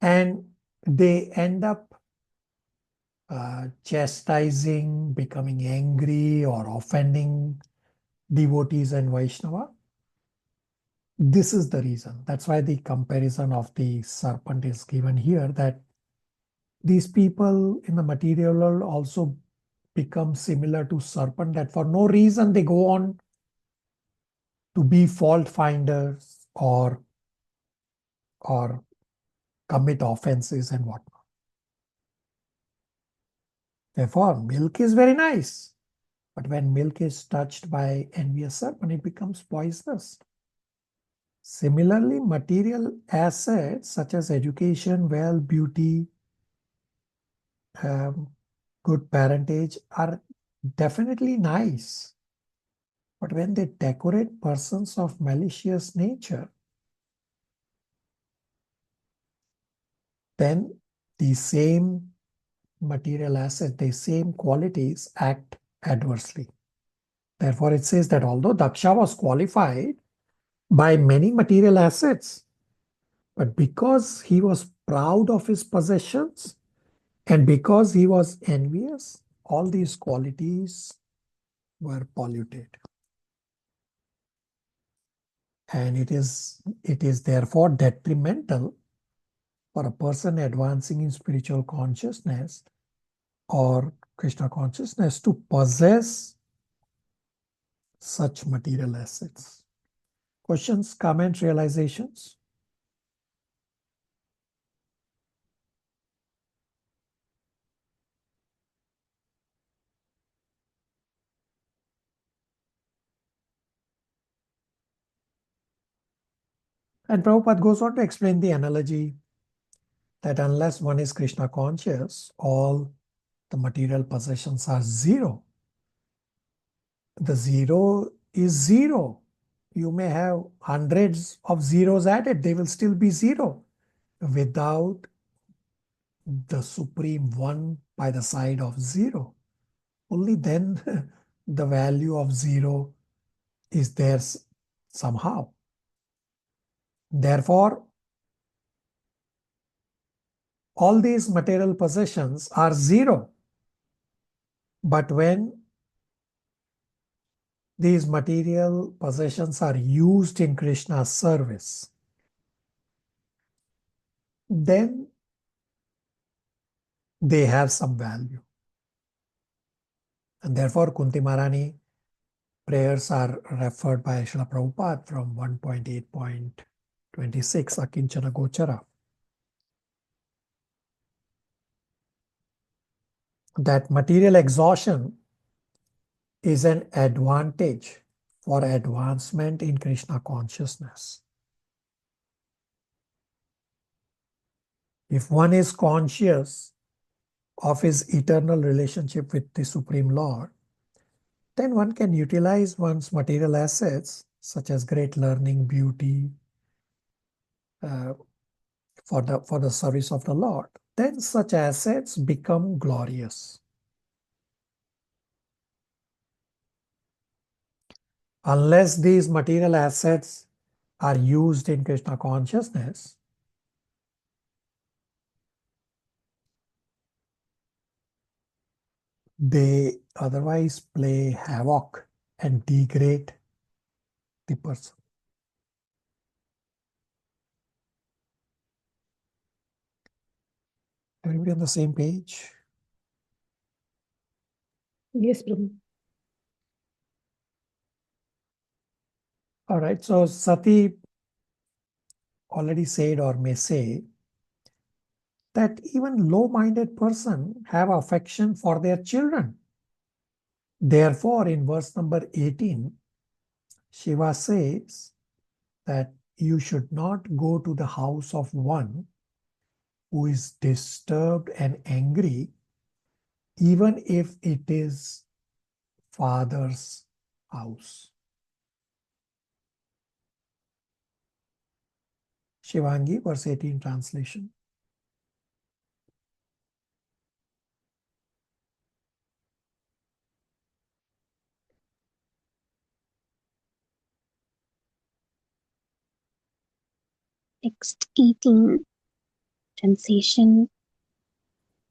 and they end up chastising, becoming angry, or offending devotees and Vaishnava. This is the reason. That's why the comparison of the serpent is given here, that these people in the material world also become similar to serpent, that for no reason they go on to be fault finders or commit offenses and whatnot. Therefore, milk is very nice, but when milk is touched by envious serpent, it becomes poisonous. Similarly, material assets such as education, wealth, beauty, good parentage are definitely nice. But when they decorate persons of malicious nature, then the same material assets, the same qualities act adversely. Therefore, it says that although Daksha was qualified by many material assets, but because he was proud of his possessions and because he was envious, all these qualities were polluted. And it is therefore detrimental for a person advancing in spiritual consciousness or Krishna consciousness to possess such material assets. Questions, comments, realizations? And Prabhupada goes on to explain the analogy that unless one is Krishna conscious, all the material possessions are zero. The zero is zero. You may have hundreds of zeros added, they will still be zero without the Supreme One by the side of zero. Only then the value of zero is there somehow. Therefore, all these material possessions are zero. But when these material possessions are used in Krishna's service, then they have some value. And therefore, Kunti Maharani prayers are referred by Srila Prabhupada from 1.8.2 26, Akinchana Gochara. That material exhaustion is an advantage for advancement in Krishna consciousness. If one is conscious of his eternal relationship with the Supreme Lord, then one can utilize one's material assets, such as great learning, beauty, for the service of the Lord. Then such assets become glorious. Unless these material assets are used in Krishna consciousness, they otherwise play havoc and degrade the person. Everybody on the same page? Yes, Prabhu. All right, so Sati already said or may say that even low-minded person have affection for their children. Therefore, in verse number 18, Shiva says that you should not go to the house of one who is disturbed and angry, even if it is father's house. Shivangi, verse 18 translation. Text 18, translation.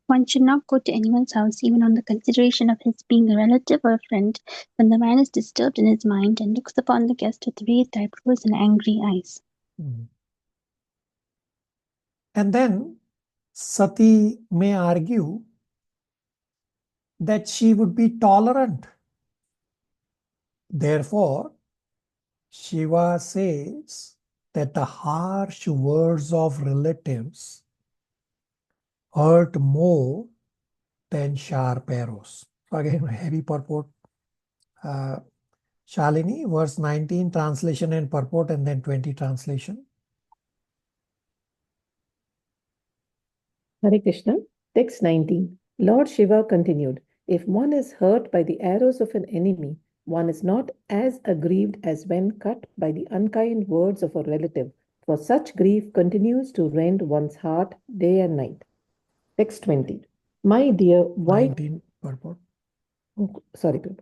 One should not go to anyone's house even on the consideration of his being a relative or a friend when the man is disturbed in his mind and looks upon the guest with raised eyebrows and angry eyes. And then Sati may argue that she would be tolerant. Therefore, Shiva says that the harsh words of relatives hurt more than sharp arrows. So again, heavy purport. Shalini, verse 19, translation and purport, and then 20 translation. Hare Krishna. Text 19. Lord Shiva continued, if one is hurt by the arrows of an enemy, one is not as aggrieved as when cut by the unkind words of a relative, for such grief continues to rend one's heart day and night. Text 20. My dear, why... 19 purport. Oh, sorry, Prabhu.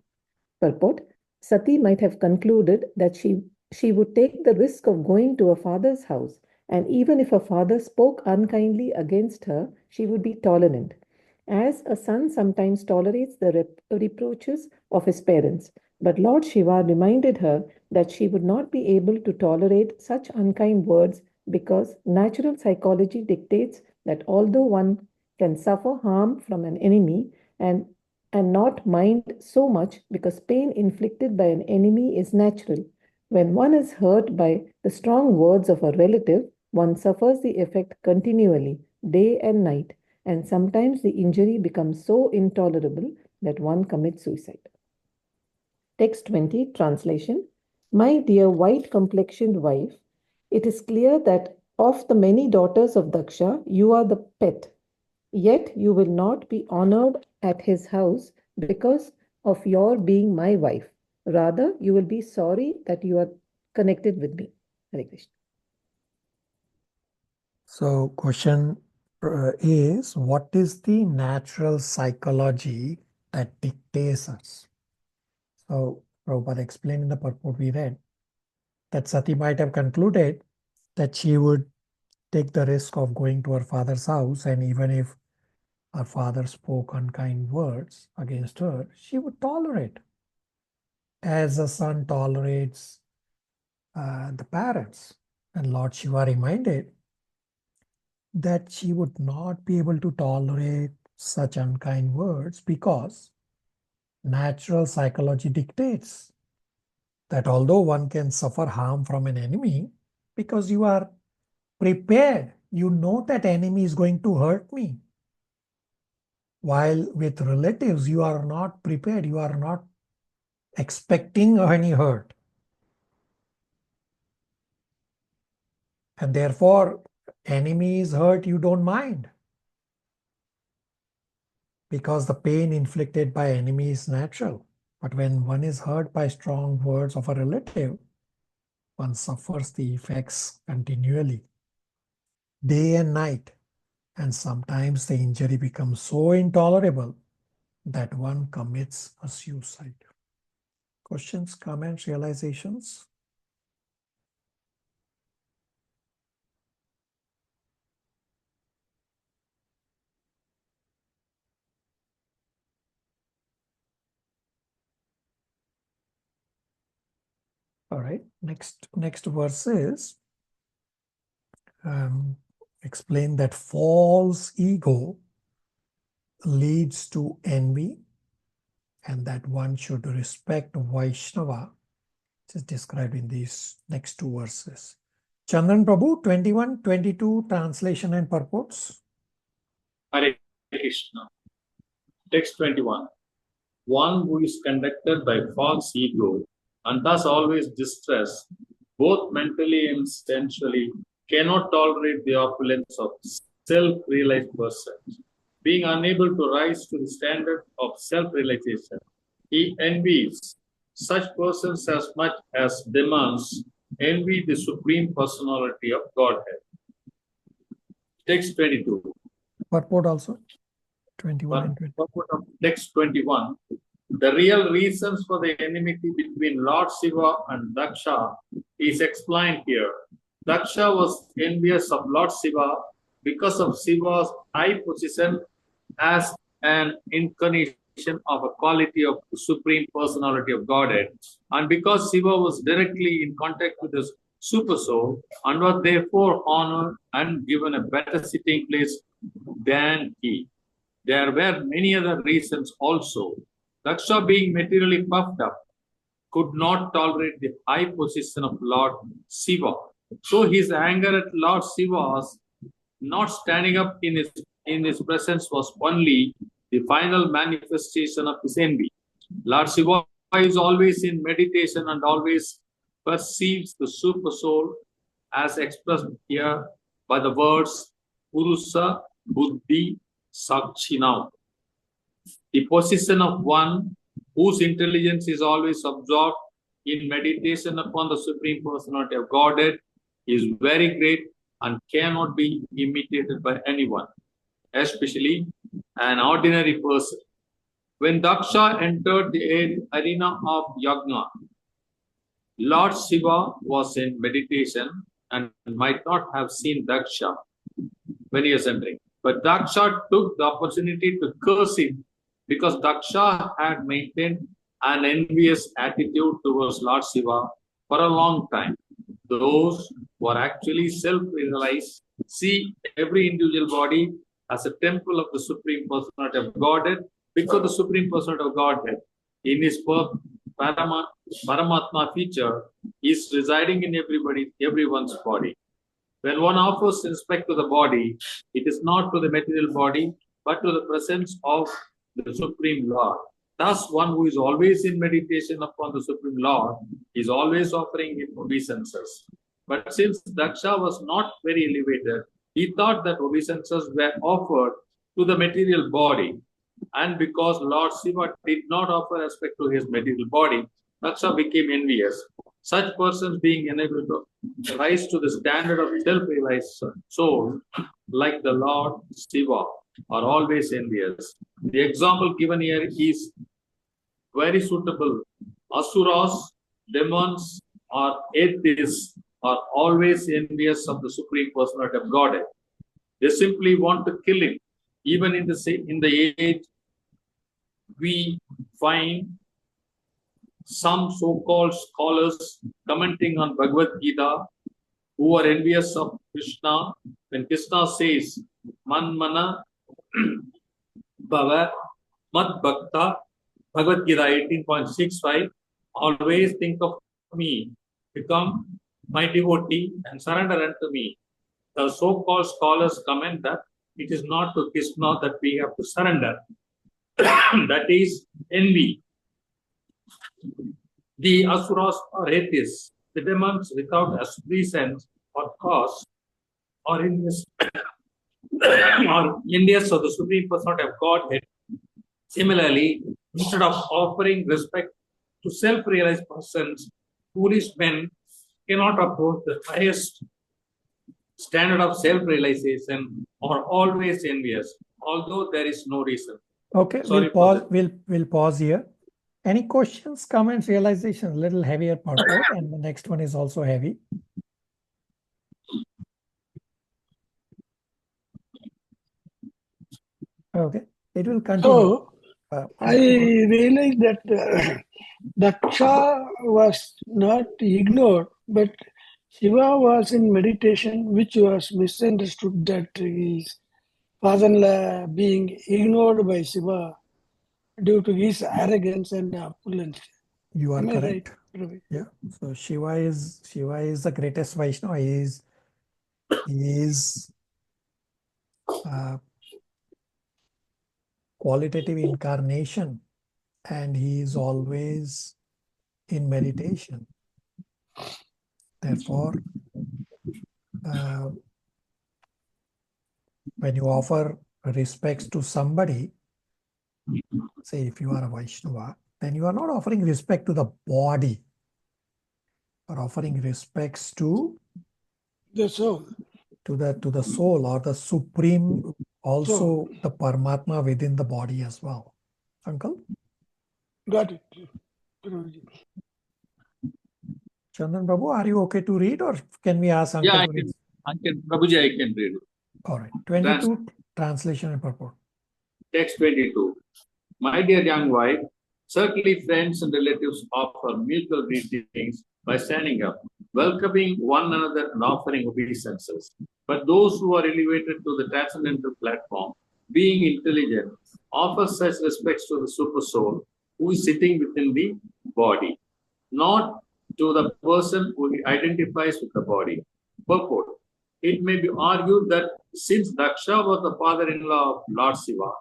Purport. Sati might have concluded that she would take the risk of going to her father's house, and even if her father spoke unkindly against her, she would be tolerant, as a son sometimes tolerates the reproaches of his parents. But Lord Shiva reminded her that she would not be able to tolerate such unkind words because natural psychology dictates that although one can suffer harm from an enemy and not mind so much because pain inflicted by an enemy is natural. When one is hurt by the strong words of a relative, one suffers the effect continually, day and night, and sometimes the injury becomes so intolerable that one commits suicide. Text 20, translation. My dear white-complexioned wife, it is clear that of the many daughters of Daksha, you are the pet. Yet you will not be honored at his house because of your being my wife. Rather, you will be sorry that you are connected with me. Hare Krishna. So question is, what is the natural psychology that dictates us? So Prabhupada explained in the purport we read that Sati might have concluded that she would take the risk of going to her father's house, and even if her father spoke unkind words against her, she would tolerate, as a son tolerates the parents. And Lord Shiva reminded that she would not be able to tolerate such unkind words because natural psychology dictates that although one can suffer harm from an enemy Because you are prepared. You know that enemy is going to hurt me. While with relatives, you are not prepared. You are not expecting any hurt. And therefore, enemy is hurt, you don't mind. Because the pain inflicted by enemy is natural. But when one is hurt by strong words of a relative, one suffers the effects continually, day and night. And sometimes the injury becomes so intolerable that one commits a suicide. Questions, comments, realizations? All right, next verse is explain that false ego leads to envy and that one should respect Vaishnava, which is described in these next two verses. Chandran Prabhu, 21, 22, translation and purports. Hare Krishna. Text 21. One who is conducted by false ego and thus always distressed, both mentally and sensually, cannot tolerate the opulence of self-realized persons. Being unable to rise to the standard of self-realization, he envies such persons as much as demons envy the Supreme Personality of Godhead. Text 22. Purport also, 21 and 22. Purport of text 21. The real reasons for the enmity between Lord Shiva and Daksha is explained here. Daksha was envious of Lord Shiva because of Shiva's high position as an incarnation of a quality of the Supreme Personality of Godhead, and because Shiva was directly in contact with the Super Soul and was therefore honored and given a better sitting place than he. There were many other reasons also. Daksha, being materially puffed up, could not tolerate the high position of Lord Shiva. So his anger at Lord Shiva's not standing up in his presence was only the final manifestation of his envy. Lord Shiva is always in meditation and always perceives the Super Soul as expressed here by the words Purusa Buddhi Sakshina. The position of one whose intelligence is always absorbed in meditation upon the Supreme Personality of Godhead is very great and cannot be imitated by anyone, especially an ordinary person. When Daksha entered the arena of Yagna, Lord Shiva was in meditation and might not have seen Daksha when he was entering. But Daksha took the opportunity to curse him because Daksha had maintained an envious attitude towards Lord Shiva for a long time. Those who are actually self-realized see every individual body as a temple of the Supreme Personality of Godhead, because the Supreme Personality of Godhead, in his Paramatma feature, is residing in everyone's body. When one offers respect to the body, it is not to the material body, but to the presence of the Supreme Lord. Thus, one who is always in meditation upon the Supreme Lord is always offering him obeisances. But since Daksha was not very elevated, he thought that obeisances were offered to the material body. And because Lord Shiva did not offer respect to his material body, Daksha became envious. Such persons being unable to rise to the standard of self-realized soul, like the Lord Shiva, are always envious. The example given here is very suitable. Asuras, demons, or atheists are always envious of the Supreme Personality of Godhead. They simply want to kill him. Even in the age, we find some so-called scholars commenting on Bhagavad Gita who are envious of Krishna. When Krishna says, Man mana bhava mad bhakta, Bhagavad Gita 18.65, always think of me, become my devotee, and surrender unto me. The so-called scholars comment that it is not to Krishna that we have to surrender. That is envy. The asuras or atheists, the demons without reason or cause, or in this or Indians of the Supreme Personality of Godhead. Similarly, instead of offering respect to self-realized persons, foolish men cannot approach the highest standard of self-realization, are always envious, although there is no reason. Okay, Sorry we'll pause here. Any questions, comments, realizations? A little heavier purport, and the next one is also heavy. Okay, it will continue. So, I realized that Daksha was not ignored, but Shiva was in meditation, which was misunderstood that his father-in-law being ignored by Shiva due to his arrogance and opulence. You are Am I correct. right? Yeah. So Shiva is the greatest Vaishnava. He is qualitative incarnation, and he is always in meditation. Therefore, when you offer respects to somebody, say if you are a Vaishnava, then you are not offering respect to the body, or offering respects to The soul. To the soul, or the supreme, also Soul. the Paramatma within the body as well. Uncle? Got it. Chandan Babu, are you okay to read, or can we ask Uncle to read? Prabhuji, I can read it. All right. 22, translation and purport. Text 22. My dear young wife, certainly friends and relatives offer mutual greetings by standing up, welcoming one another and offering obeisances. But those who are elevated to the transcendental platform, being intelligent, offer such respects to the super soul who is sitting within the body, not to the person who identifies with the body. Purport. It may be argued that since Daksha was the father-in-law of Lord Shiva,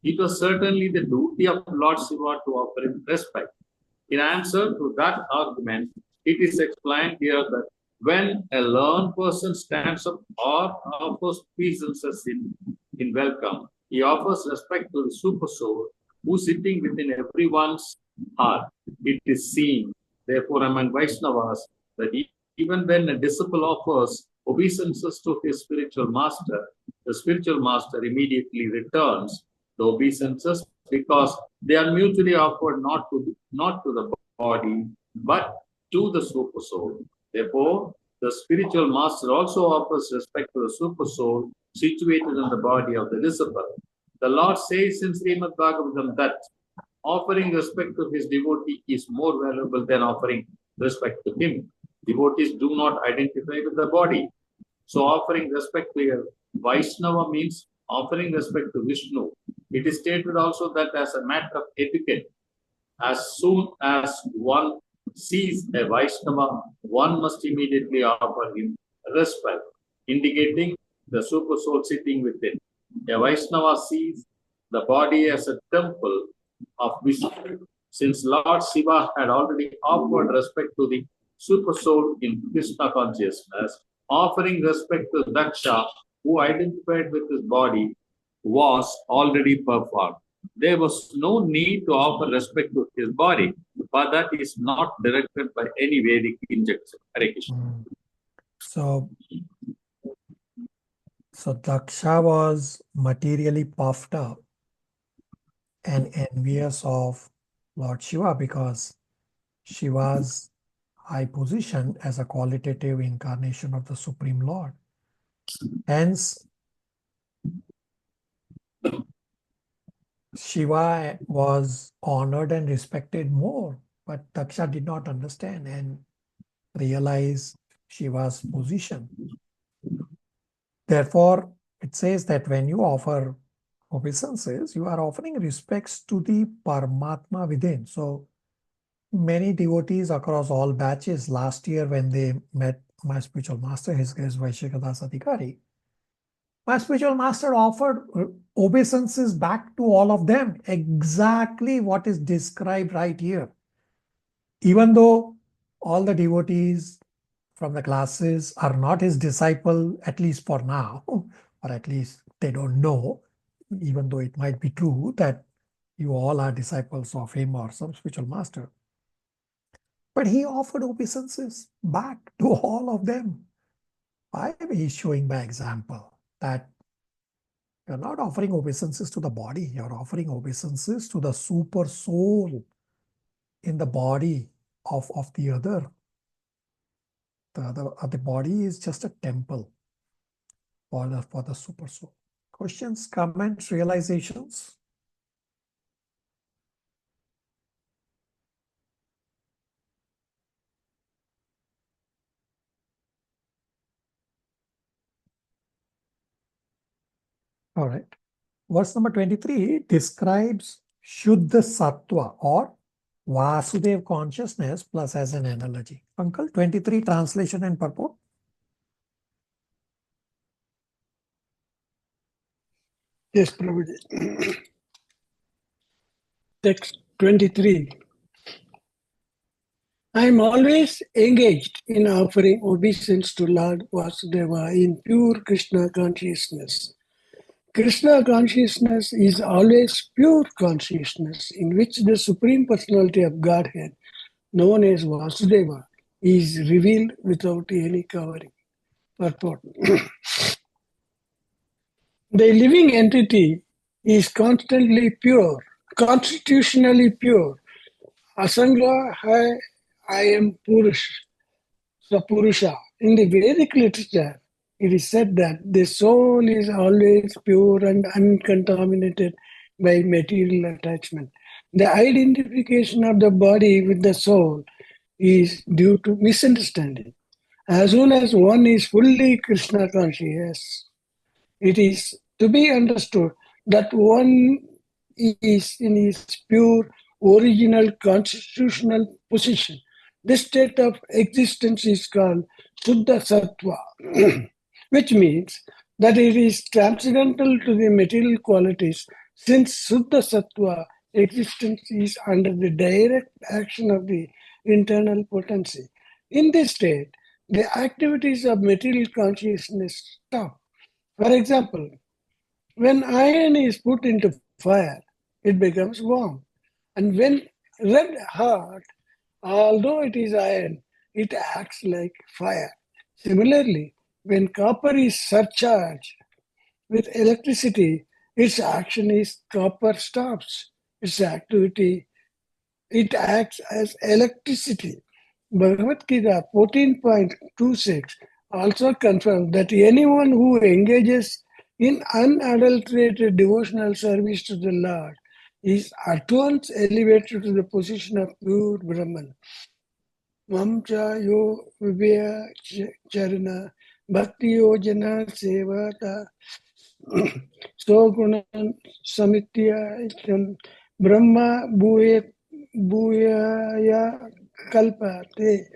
it was certainly the duty of Lord Shiva to offer him respect. In answer to that argument, it is explained here that when a learned person stands up or offers obeisances in welcome, he offers respect to the super soul who is sitting within everyone's heart. It is seen, therefore, among Vaishnavas that even when a disciple offers obeisances to his spiritual master, the spiritual master immediately returns the obeisances because they are mutually offered not to the body but to the super soul. Therefore, the spiritual master also offers respect to the super soul situated in the body of the disciple. The Lord says in Srimad Bhagavatam that offering respect to his devotee is more valuable than offering respect to him. Devotees do not identify with the body. So offering respect to a Vaishnava means offering respect to Vishnu. It is stated also that as a matter of etiquette, as soon as one sees a Vaishnava, one must immediately offer him respect, indicating the super soul sitting within. A Vaishnava sees the body as a temple of Vishnu. Since Lord Shiva had already offered respect to the super soul in Krishna consciousness, offering respect to Daksha, who identified with his body, was already performed. There was no need to offer respect to his body, but that is not directed by any Vedic injunction. Hare Krishna. So Daksha was materially puffed up and envious of Lord Shiva because Shiva's high position as a qualitative incarnation of the Supreme Lord. Hence, Shiva was honored and respected more, but Daksha did not understand and realize Shiva's position. Therefore, it says that when you offer obeisances, you are offering respects to the Paramatma within. So many devotees across all batches last year when they met my spiritual master, His Grace Vaishekadas Adhikari, my spiritual master offered obeisances back to all of them, exactly what is described right here. Even though all the devotees from the classes are not his disciple, at least for now, or at least they don't know, even though it might be true that you all are disciples of him or some spiritual master. But he offered obeisances back to all of them. Why? He's showing by example that you're not offering obeisances to the body, you're offering obeisances to the super soul in the body of the other. The body is just a temple for the super soul. Questions, comments, realizations? All right. Verse number 23 describes Shuddha Sattva or Vasudev consciousness plus as an analogy. Uncle, 23 translation and purport. Yes, Prabhuji. Text 23. I am always engaged in offering obeisance to Lord Vasudeva in pure Krishna consciousness. Krishna consciousness is always pure consciousness in which the Supreme Personality of Godhead, known as Vasudeva, is revealed without any covering. Purport. The living entity is constantly pure, constitutionally pure. Asanga hai, I am Purush, Sapurusha. In the Vedic literature, it is said that the soul is always pure and uncontaminated by material attachment. The identification of the body with the soul is due to misunderstanding. As soon as one is fully Krishna conscious, it is to be understood that one is in his pure, original, constitutional position. This state of existence is called Shuddha Sattva, which means that it is transcendental to the material qualities, since Shuddha Sattva existence is under the direct action of the internal potency. In this state, the activities of material consciousness stop. For example, when iron is put into fire, it becomes warm. And when red hot, although it is iron, it acts like fire. Similarly, when copper is surcharged with electricity, its action is copper stops. Its activity, it acts as electricity. Bhagavad Gita 14.26 also confirms that anyone who engages in unadulterated devotional service to the Lord is at once elevated to the position of pure Brahman. Mamcha yo vibhya charana bhakti yojana sevata sogunan samitya brahma bhuyaya kalpate.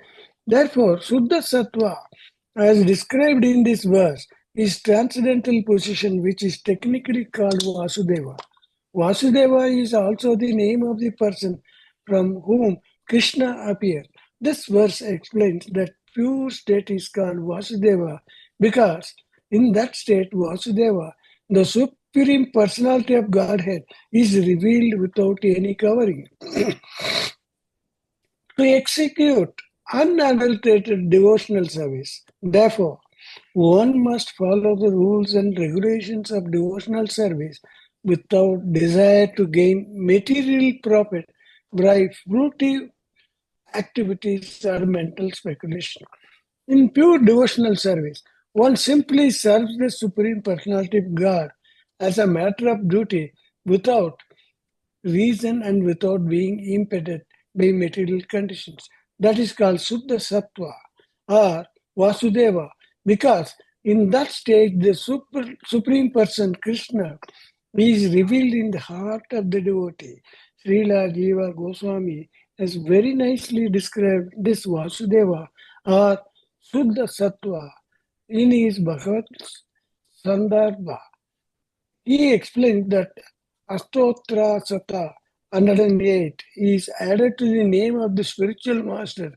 Therefore, Shuddha Sattva, as described in this verse, is transcendental position which is technically called Vasudeva. Vasudeva is also the name of the person from whom Krishna appeared. This verse explains that pure state is called Vasudeva because in that state, Vasudeva, the Supreme Personality of Godhead, is revealed without any covering. To execute unadulterated devotional service, therefore, one must follow the rules and regulations of devotional service without desire to gain material profit by fruitive activities or mental speculation. In pure devotional service, one simply serves the Supreme Personality of God as a matter of duty without reason and without being impeded by material conditions. That is called Shuddha Sattva or Vasudeva, because in that stage the Supreme Person Krishna is revealed in the heart of the devotee. Srila Jiva Goswami has very nicely described this Vasudeva or Suddha Sattva in his Bhagavad Sandarbha. He explained that Astotra Sata 108 is added to the name of the spiritual master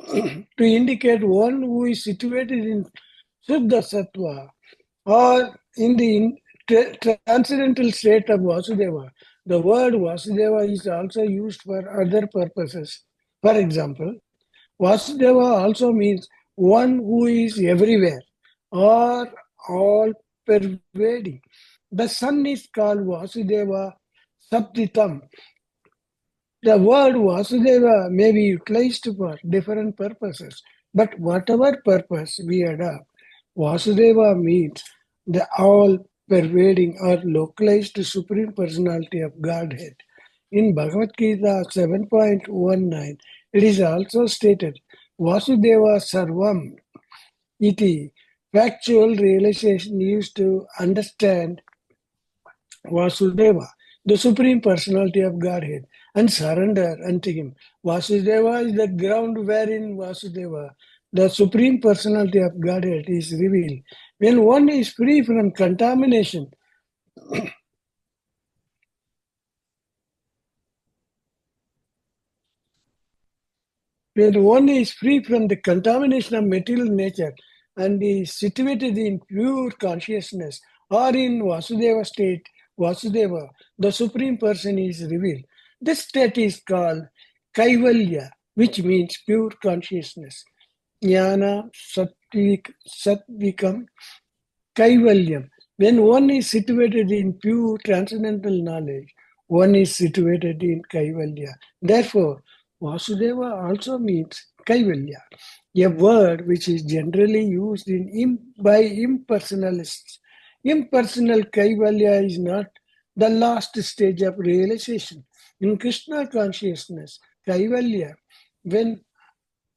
to indicate one who is situated in Suddha Sattva or in the transcendental state of Vasudeva. The word Vasudeva is also used for other purposes. For example, Vasudeva also means one who is everywhere or all pervading. The sun is called Vasudeva Saptitam. The word Vasudeva may be utilized for different purposes, but whatever purpose we adopt, Vasudeva means the all-pervading or localized Supreme Personality of Godhead. In Bhagavad Gita 7.19, it is also stated, Vasudeva Sarvam iti, factual realization used to understand Vasudeva, the Supreme Personality of Godhead, and surrender unto him. Vasudeva is the ground wherein Vasudeva, the Supreme Personality of Godhead, is revealed. When one is free from contamination, when one is free from the contamination of material nature and is situated in pure consciousness or in Vasudeva state, Vasudeva, the Supreme Person, is revealed. This state is called Kaivalya, which means pure consciousness. Jnana Satvikam Kaivalyam. When one is situated in pure transcendental knowledge, one is situated in Kaivalya. Therefore, Vasudeva also means Kaivalya, a word which is generally used by impersonalists. Impersonal Kaivalya is not the last stage of realization. In Krishna consciousness, Kaivalya, when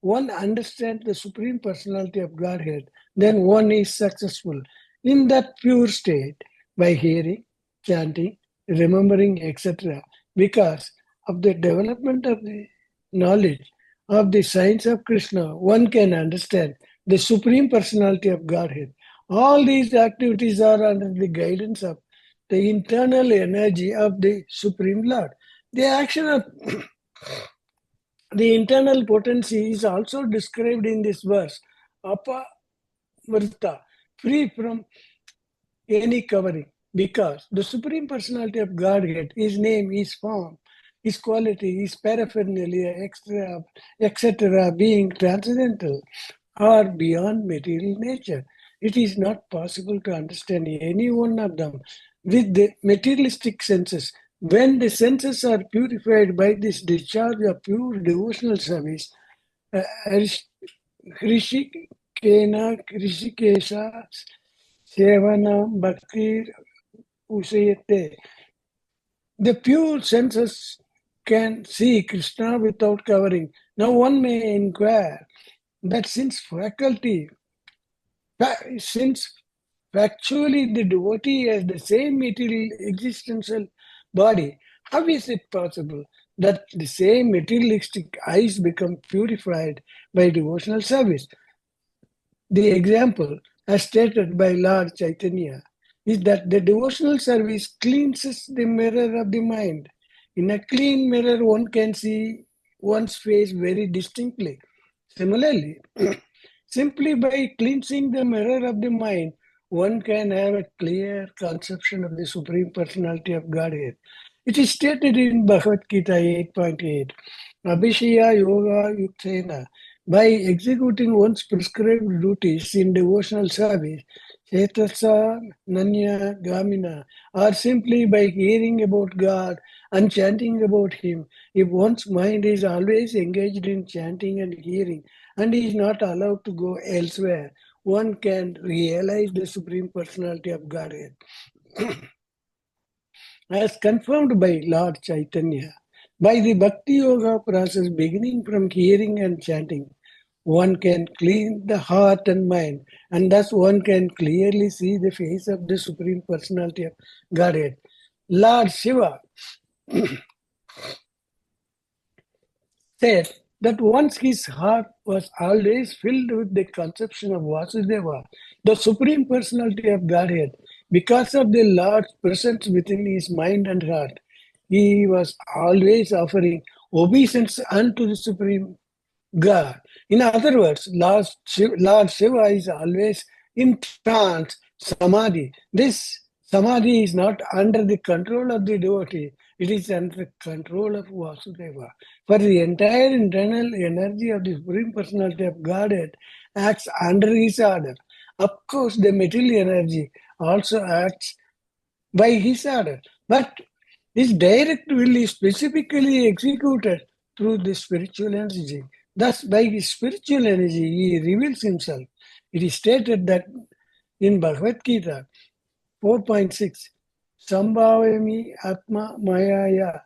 one understands the Supreme Personality of Godhead, then one is successful in that pure state by hearing, chanting, remembering, etc. Because of the development of the knowledge of the science of Krishna, one can understand the Supreme Personality of Godhead. All these activities are under the guidance of the internal energy of the Supreme Lord. The action of the internal potency is also described in this verse, Apavrita, free from any covering, because the Supreme Personality of Godhead, His name, His form, His quality, His paraphernalia, etc., being transcendental or beyond material nature. It is not possible to understand any one of them with the materialistic senses. When the senses are purified by this discharge of pure devotional service, Hrishikesha Sevana Bhakti Usayate, the pure senses can see Krishna without covering. Now one may inquire that since factually the devotee has the same material existential body, how is it possible that the same materialistic eyes become purified by devotional service? The example, as stated by Lord Chaitanya, is that the devotional service cleanses the mirror of the mind. In a clean mirror, one can see one's face very distinctly. Similarly, simply by cleansing the mirror of the mind, one can have a clear conception of the Supreme Personality of Godhead. It is stated in Bhagavad Gita 8.8, Abhishaya Yoga Yuktena, by executing one's prescribed duties in devotional service, Chetasa Nanya Gamina, or simply by hearing about God and chanting about Him, if one's mind is always engaged in chanting and hearing and is not allowed to go elsewhere, one can realize the Supreme Personality of Godhead. As confirmed by Lord Chaitanya, by the Bhakti Yoga process beginning from hearing and chanting, one can clean the heart and mind, and thus one can clearly see the face of the Supreme Personality of Godhead. Lord Shiva said that once his heart was always filled with the conception of Vasudeva, the Supreme Personality of Godhead. Because of the Lord's presence within his mind and heart, he was always offering obeisance unto the Supreme God. In other words, Lord Shiva is always in trance, samadhi. This samadhi is not under the control of the devotee, it is under the control of Vasudeva. For the entire internal energy of the Supreme Personality of Godhead acts under his order. Of course, the material energy also acts by his order, but his direct will is specifically executed through the spiritual energy. Thus, by his spiritual energy, he reveals himself. It is stated that in Bhagavad Gita 4.6, Sambhavami Atma Mayaya,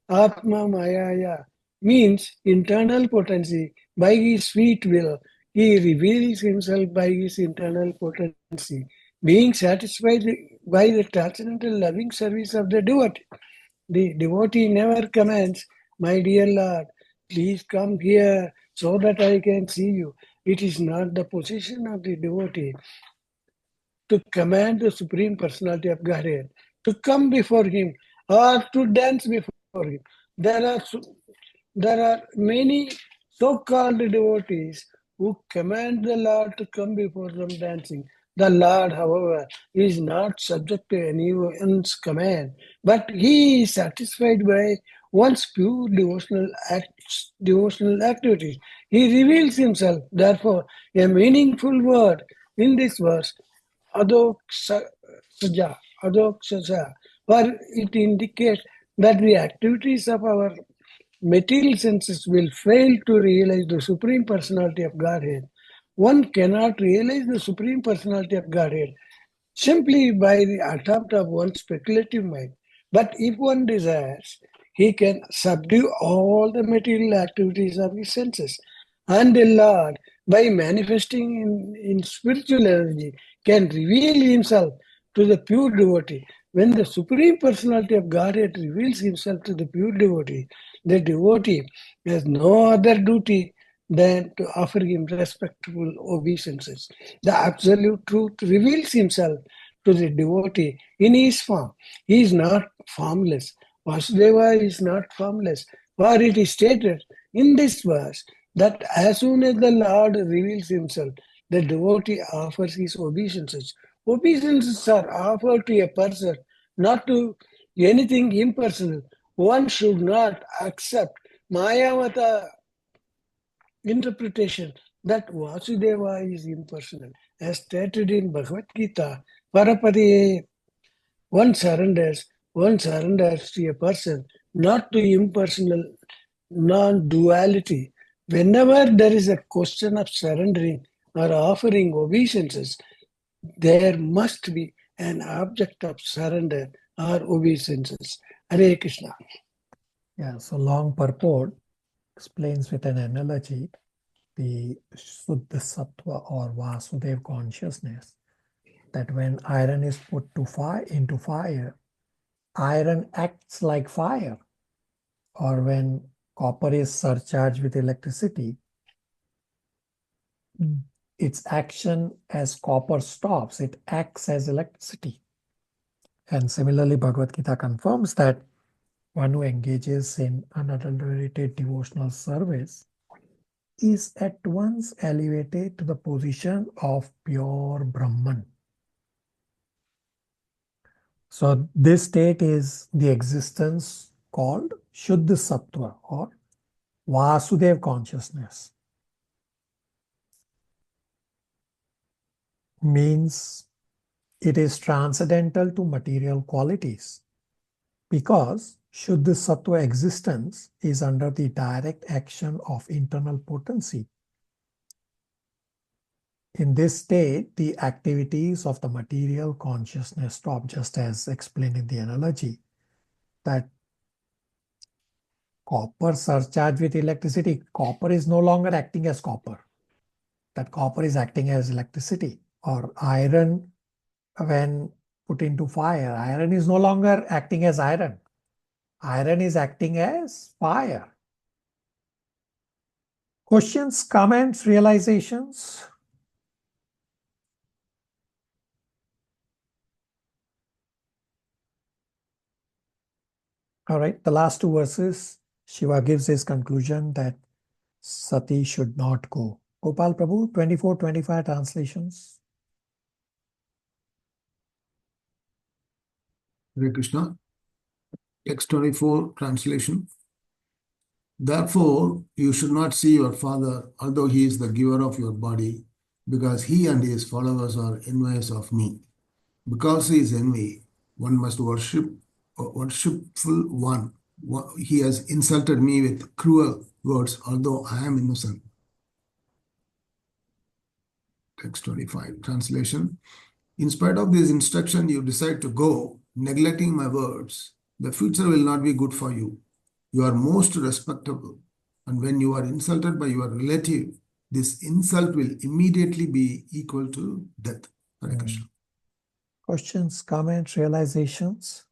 Atma Mayaya means internal potency. By his sweet will, he reveals himself by his internal potency, being satisfied by the transcendental loving service of the devotee. The devotee never commands, "My dear Lord, please come here so that I can see you." It is not the position of the devotee to command the Supreme Personality of Godhead to come before him or to dance before him. There are many so-called devotees who command the Lord to come before them dancing. The Lord, however, is not subject to anyone's command, but he is satisfied by one's pure devotional activities. He reveals himself. Therefore, a meaningful word in this verse, adoksaja, where it indicates that the activities of our material senses will fail to realize the Supreme Personality of Godhead. One cannot realize the Supreme Personality of Godhead simply by the attempt of one's speculative mind. But if one desires, he can subdue all the material activities of his senses. And the Lord, by manifesting in spiritual energy, can reveal himself to the pure devotee. When the Supreme Personality of Godhead reveals himself to the pure devotee, the devotee has no other duty than to offer him respectful obeisances. The absolute truth reveals himself to the devotee in his form. He is not formless. Vasudeva is not formless. For it is stated in this verse that as soon as the Lord reveals himself, the devotee offers his obeisances. Obeisances are offered to a person, not to anything impersonal. One should not accept Mayavata interpretation that Vasudeva is impersonal. As stated in Bhagavad Gita, Parapariye, one surrenders to a person, not to impersonal non-duality. Whenever there is a question of surrendering or offering obeisances, there must be an object of surrender or obeisances. Hare Krishna. Yeah, so long purport explains with an analogy the Suddha Sattva or Vasudev consciousness, that when iron is put into fire, iron acts like fire. Or when copper is surcharged with electricity, its action as copper stops, it acts as electricity. And similarly, Bhagavad Gita confirms that one who engages in unadulterated devotional service is at once elevated to the position of pure Brahman. So this state is the existence called Shuddha Sattva or Vasudev consciousness. Means it is transcendental to material qualities because Shuddha Sattva existence is under the direct action of internal potency. In this state, the activities of the material consciousness stop, just as explained in the analogy that copper surcharged with electricity, copper is no longer acting as copper. That copper is acting as electricity. Or iron, when put into fire, iron is no longer acting as iron. Iron is acting as fire. Questions, comments, realizations? All right, the last two verses, Shiva gives his conclusion that Sati should not go. Gopal Prabhu, 24-25 translations. Hare Krishna. Text 24 translation. Therefore, you should not see your father, although he is the giver of your body, because he and his followers are envious of me. Because he is envy, one must worshipful one. He has insulted me with cruel words, although I am innocent. Text 25 translation. In spite of this instruction, you decide to go, neglecting my words. The future will not be good for you. You are most respectable. And when you are insulted by your relative, this insult will immediately be equal to death. Hare Krishna. Questions, comments, realizations?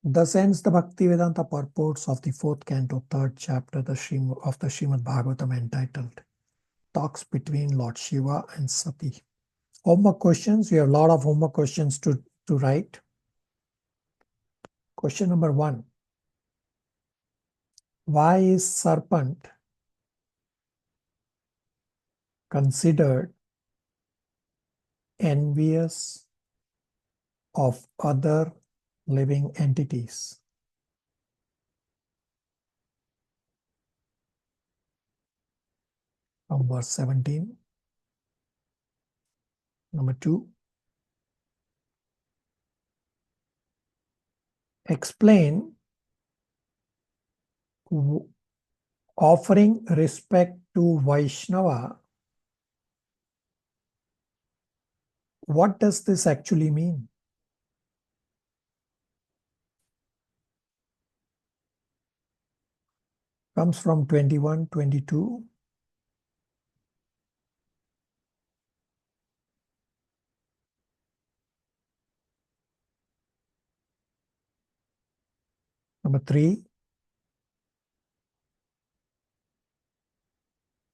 Thus ends the Bhaktivedanta purports of the 4th canto, 3rd chapter of the Srimad Bhagavatam, entitled Talks Between Lord Shiva and Sati. Homework questions. We have a lot of homework questions to write. Question number 1. Why is serpent considered envious of other living entities? From verse 17. Number 2. Explain offering respect to Vaishnava. What does this actually mean? Comes from 21-22. Number 3.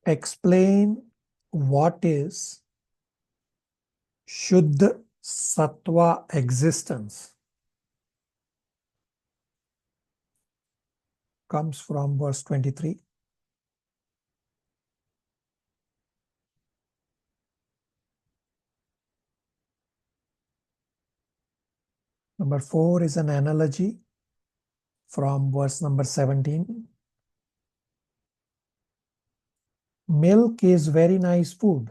Explain what is Shuddha Sattva existence. Comes from verse 23. Number 4 is an analogy from verse number 17. Milk is very nice food,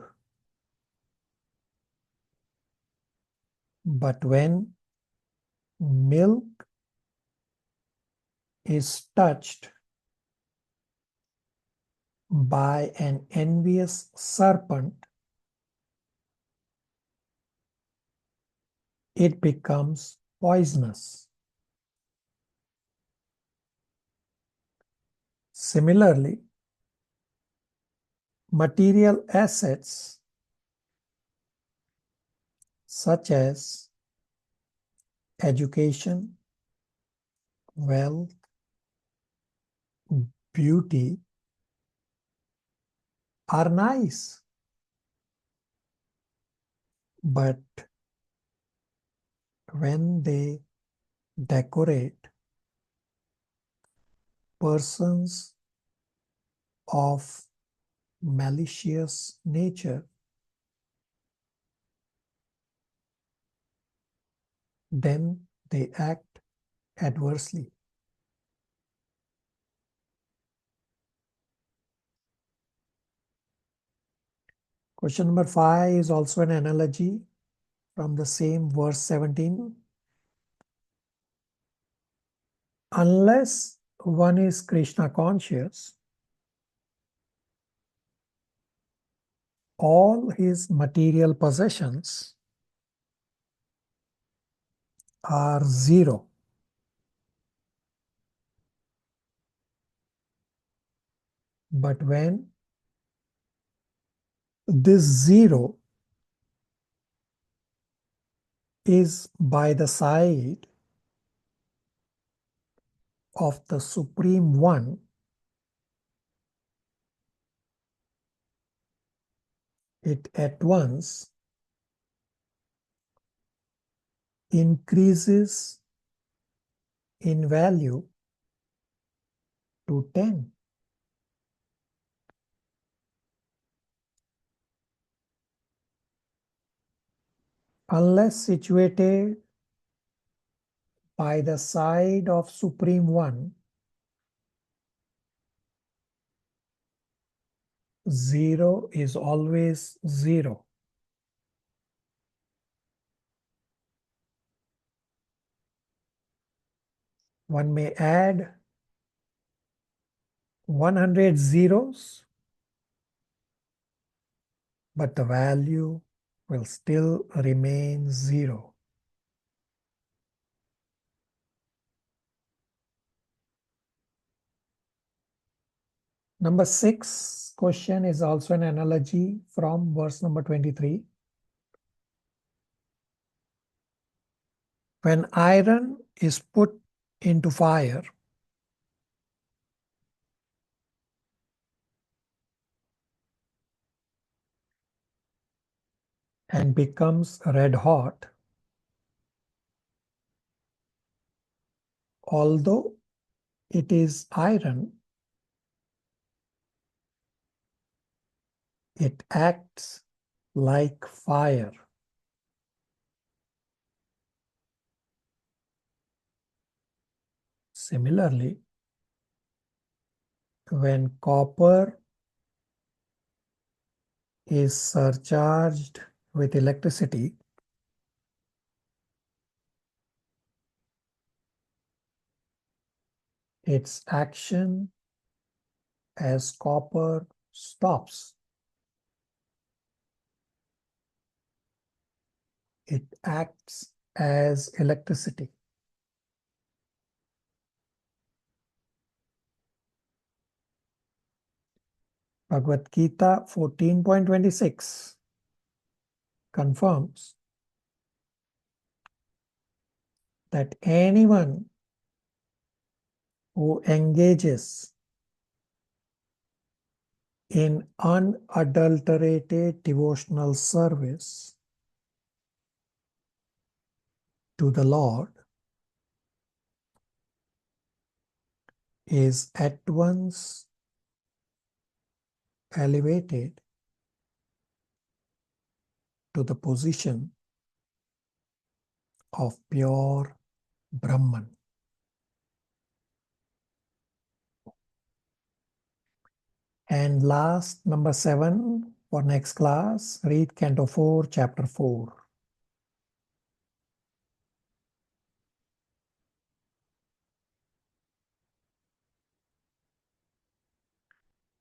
but when milk is touched by an envious serpent, it becomes poisonous. Similarly, material assets such as education, wealth, beauty are nice, but when they decorate persons of malicious nature, then they act adversely. Question number 5 is also an analogy from the same verse 17. Unless one is Krishna conscious, all his material possessions are zero. But when this zero is by the side of the Supreme One it at once increases in value to 10. Unless situated by the side of Supreme One, 0 is always 0. One may add 100 zeros, but the value will still remain 0. Number 6 question is also an analogy from verse number 23. When iron is put into fire, and becomes red hot, although it is iron, it acts like fire. Similarly, when copper is surcharged with electricity, its action as copper stops. It acts as electricity. Bhagavad Gita 14.26 confirms that anyone who engages in unadulterated devotional service to the Lord is at once elevated to the position of pure Brahman. And last, number 7 for next class, read Canto 4, Chapter 4.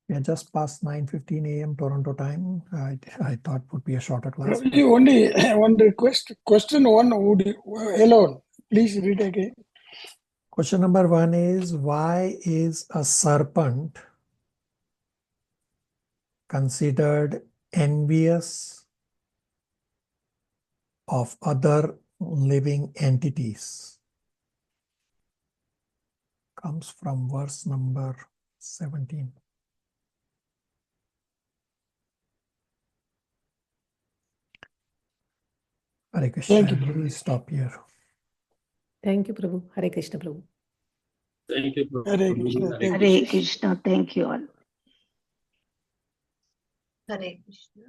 We are just past 9:15 a.m. Toronto time. I thought would be a shorter class. Only one request. Question 1 would alone. Please read again. Question number 1 is, why is a serpent considered envious of other living entities? Comes from verse number 17. Hare Krishna. Thank you, We Prabhu. will stop here. Thank you, Prabhu. Hare Krishna, Prabhu. Thank you, Prabhu. Hare Krishna. Thank you. Hare Krishna. Thank you all. Hare Krishna.